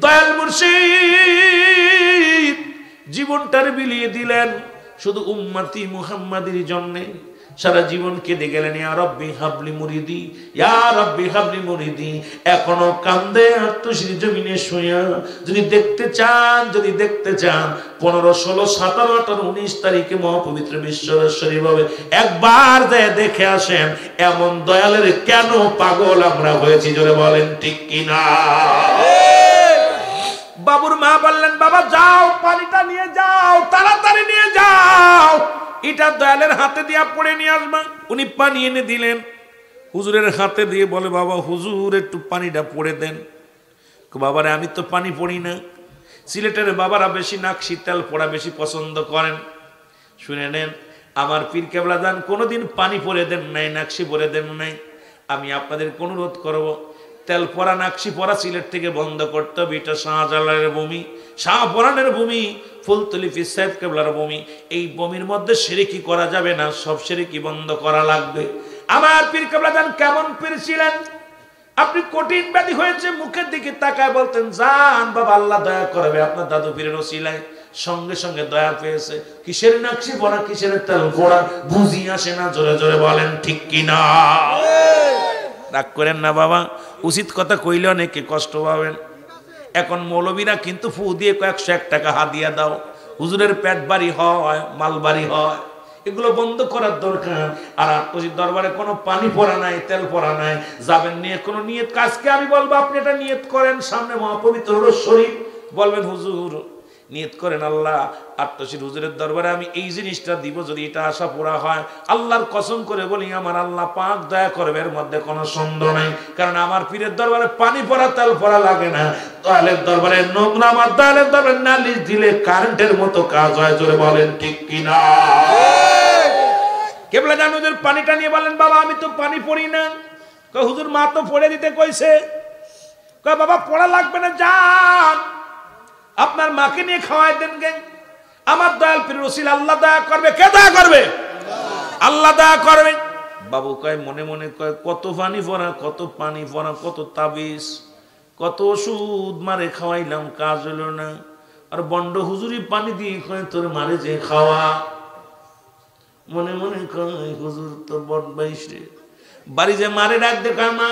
দয়াল মুর্শিদ জীবনটার বিলিয়ে দিলেন শুধু উম্মতি মুহাম্মাদের জন্য। সারা জীবন কেঁদে গেলেন, ইয়া রাব্বি হাবলি মুরিদি, ইয়া রাব্বি হাবলি মুরিদি। এখনো কান্দে আত্মশ্রী জমিনে শুয়া। যদি দেখতে চান 15, 16, 17, 18, 19 তারিখে মহাপবিত্র বিশ্বরেশ্বরী ভাবে একবার যায় দেখে আসেন, এমন দয়ালের কেন পাগল আমরা হয়েছি, জোরে বলেন ঠিক কিনা। বাবুর মা বললেন, বাবা যাও, পানিটা নিয়ে যাও, তাড়াতাড়ি নিয়ে যাও, এটা দয়ালের হাতে দিয়া পড়ে নিয়ে আসবা। উনি পানি এনে দিলেন, হুজুরের হাতে দিয়ে বলে, বাবা হুজুর একটু পানিটা পড়ে দেন। বাবারে আমি তো পানি পড়ি না। সিলেটের বাবারা বেশি নাকশি তেল পড়া বেশি পছন্দ করেন। শুনে নেন, আমার পীর কেবলা দান কোনোদিন পানি পরে দেন নাই, নাকশি পরে দেন নাই। আমি আপনাদের অনুরোধ করব, তেল পরা নাকশি পরা সিলেট থেকে বন্ধ করতে হবে। এটা শাহজালালের ভূমি, শাহপরানের ভূমি, ফুলতলি পীর সাহেব কেবলার ভূমি। এই ভূমির মধ্যে শিরকি করা যাবে না, সব শিরকি বন্ধ করা লাগবে। আমার পীর কেবলা দান কেমন পীর ছিলেন? আপনি কঠিন ব্যাধি হয়েছে, মুখের দিকে তাকায় বলতেন, যান বাবা আল্লাহ দয়া করবে। আপনার দাদু পীরের ওসিলায় সঙ্গে সঙ্গে দয়া পেয়েছে। কিসের নাকশি পড়া, কিসের তেল পড়া বুঝি আসে না, জোরে জোরে বলেন ঠিক কিনা। রাগ করেন না বাবা, উচিত কথা কইলে অনেকে কষ্ট পাবেন। এখন মৌলবীরা কিন্তু ফু দিয়ে 101 টাকা হাদিয়া দাও, হুজুরের পেট বাড়ি হয়, মাল বাড়ি হয়। এগুলো বন্ধ করার দরকার। আর আট্টসির দরবারে কোনো পানি পড়া নাই, তেল পড়া নাই, যাবেন নিয়ে কোনো নিয়ত কাজকে আমি বলবো আপনি এটা নিয়ত করেন, সামনে মহাপবিত্র রোজ শরীফ, বলবেন হুজুর নিয়ত করেন আল্লাহ আট্টসির হুজুরের দরবারে আমি এই জিনিসটা দিব, যদি এটা আশা পুরা হয় আল্লাহর কসম করে বলি আমার আল্লাহ পাক দয়া করবে, এর মধ্যে কোনো সন্দেহ নাই। কারণ আমার পীরের দরবারে পানি পড়া তেল পড়া লাগে না, দয়ালের দরবারে নোংরা আমার দয়ালের দরবারে নালিশ দিলে কারেন্টের মতো কাজ হয়। জোরে বলেন ঠিক কিনা? কেবলা জান হুজুর পানিটা নিয়ে বলেন বাবা আমি তো পানি পড়ি না। কয় হুজুর মা তো পড়ে দিতে কইছে। কয় বাবা পড়া লাগবে না, যান আপনার মাকে নিয়ে খাওয়াই দেন গে। আমার দয়াল পীর রসিল আল্লাহ দয়া করবে। কে দয়া করবে? আল্লাহ দয়া করবে। বাবু কয় মনে মনে কয় কত পানি পড়া, কত পানি পড়া, কত তাবিজ, কত ওষুধ মারে খাওয়াইলাম, কাজ হলো না। আর বন্ড হুজুরি পানি দিয়ে কয় তোর মারে যে খাওয়া। মনে মনে কয় হুজুর তো বড় বাইশে। বাড়ি যে মারে ডাক দেখা, মা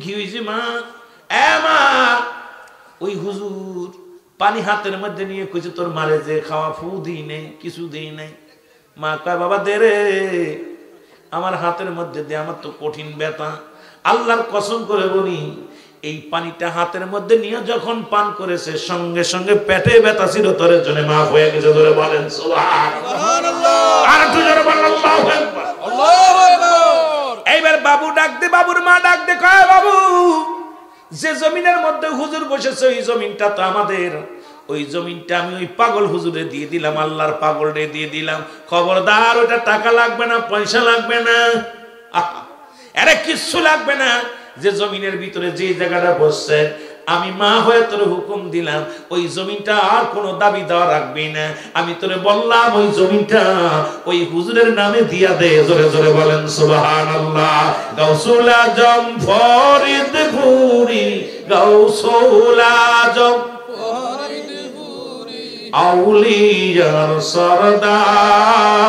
কি হয়েছে মা? এ মা, ওই হুজুর পানি হাতের মধ্যে নিয়ে কইছে তোর মারে যে খাওয়া, ফু দিই নেই, কিছু দিই নাই। মা কয় বাবা দে রে, আমার হাতের মধ্যে দে, আমার তো কঠিন ব্যথা। আল্লাহর কসম করে বলি এই পানিটা হাতের মধ্যে নিয়ে যখন পান করেছে সঙ্গে সঙ্গে পেটে ব্যথা চিরতরের জন্য মাফ হয়ে গেছে। ধরে বলেন সুবহানাল্লাহ। আর একটু জোরে বলেন আল্লাহু আকবার। আল্লাহু আকবার। এইবার বাবু ডাক দে, বাবুর মা ডাক দে, কয় বাবু যে জমিনের মধ্যে হুজুর বসেছে ওই জমিনটা তো আমাদের, ওই জমিনটা আমি ওই পাগল হুজুরে দিয়ে দিলাম, আল্লাহর পাগলরে দিয়ে দিলাম। খবরদার ওটা টাকা লাগবে না, পয়সা লাগবে না, আরে কিচ্ছু লাগবে না। যে জমিনের ভিতরে যে জায়গাটা বসছে আমি মা হয়ে তোর হুকুম দিলাম ওই জমিনটা আর কোনো দাবি দেওয়া রাখবি না। আমি তোরে বললাম ওই জমিনটা ওই হুজুরের নামে দিয়া দে। জোরে জোরে বলেন সুবহানাল্লাহ। গাউসুল আজম ফরিদপুরি, গাউসুল আজম ফরিদপুরি, আউলিয়ার সরদার।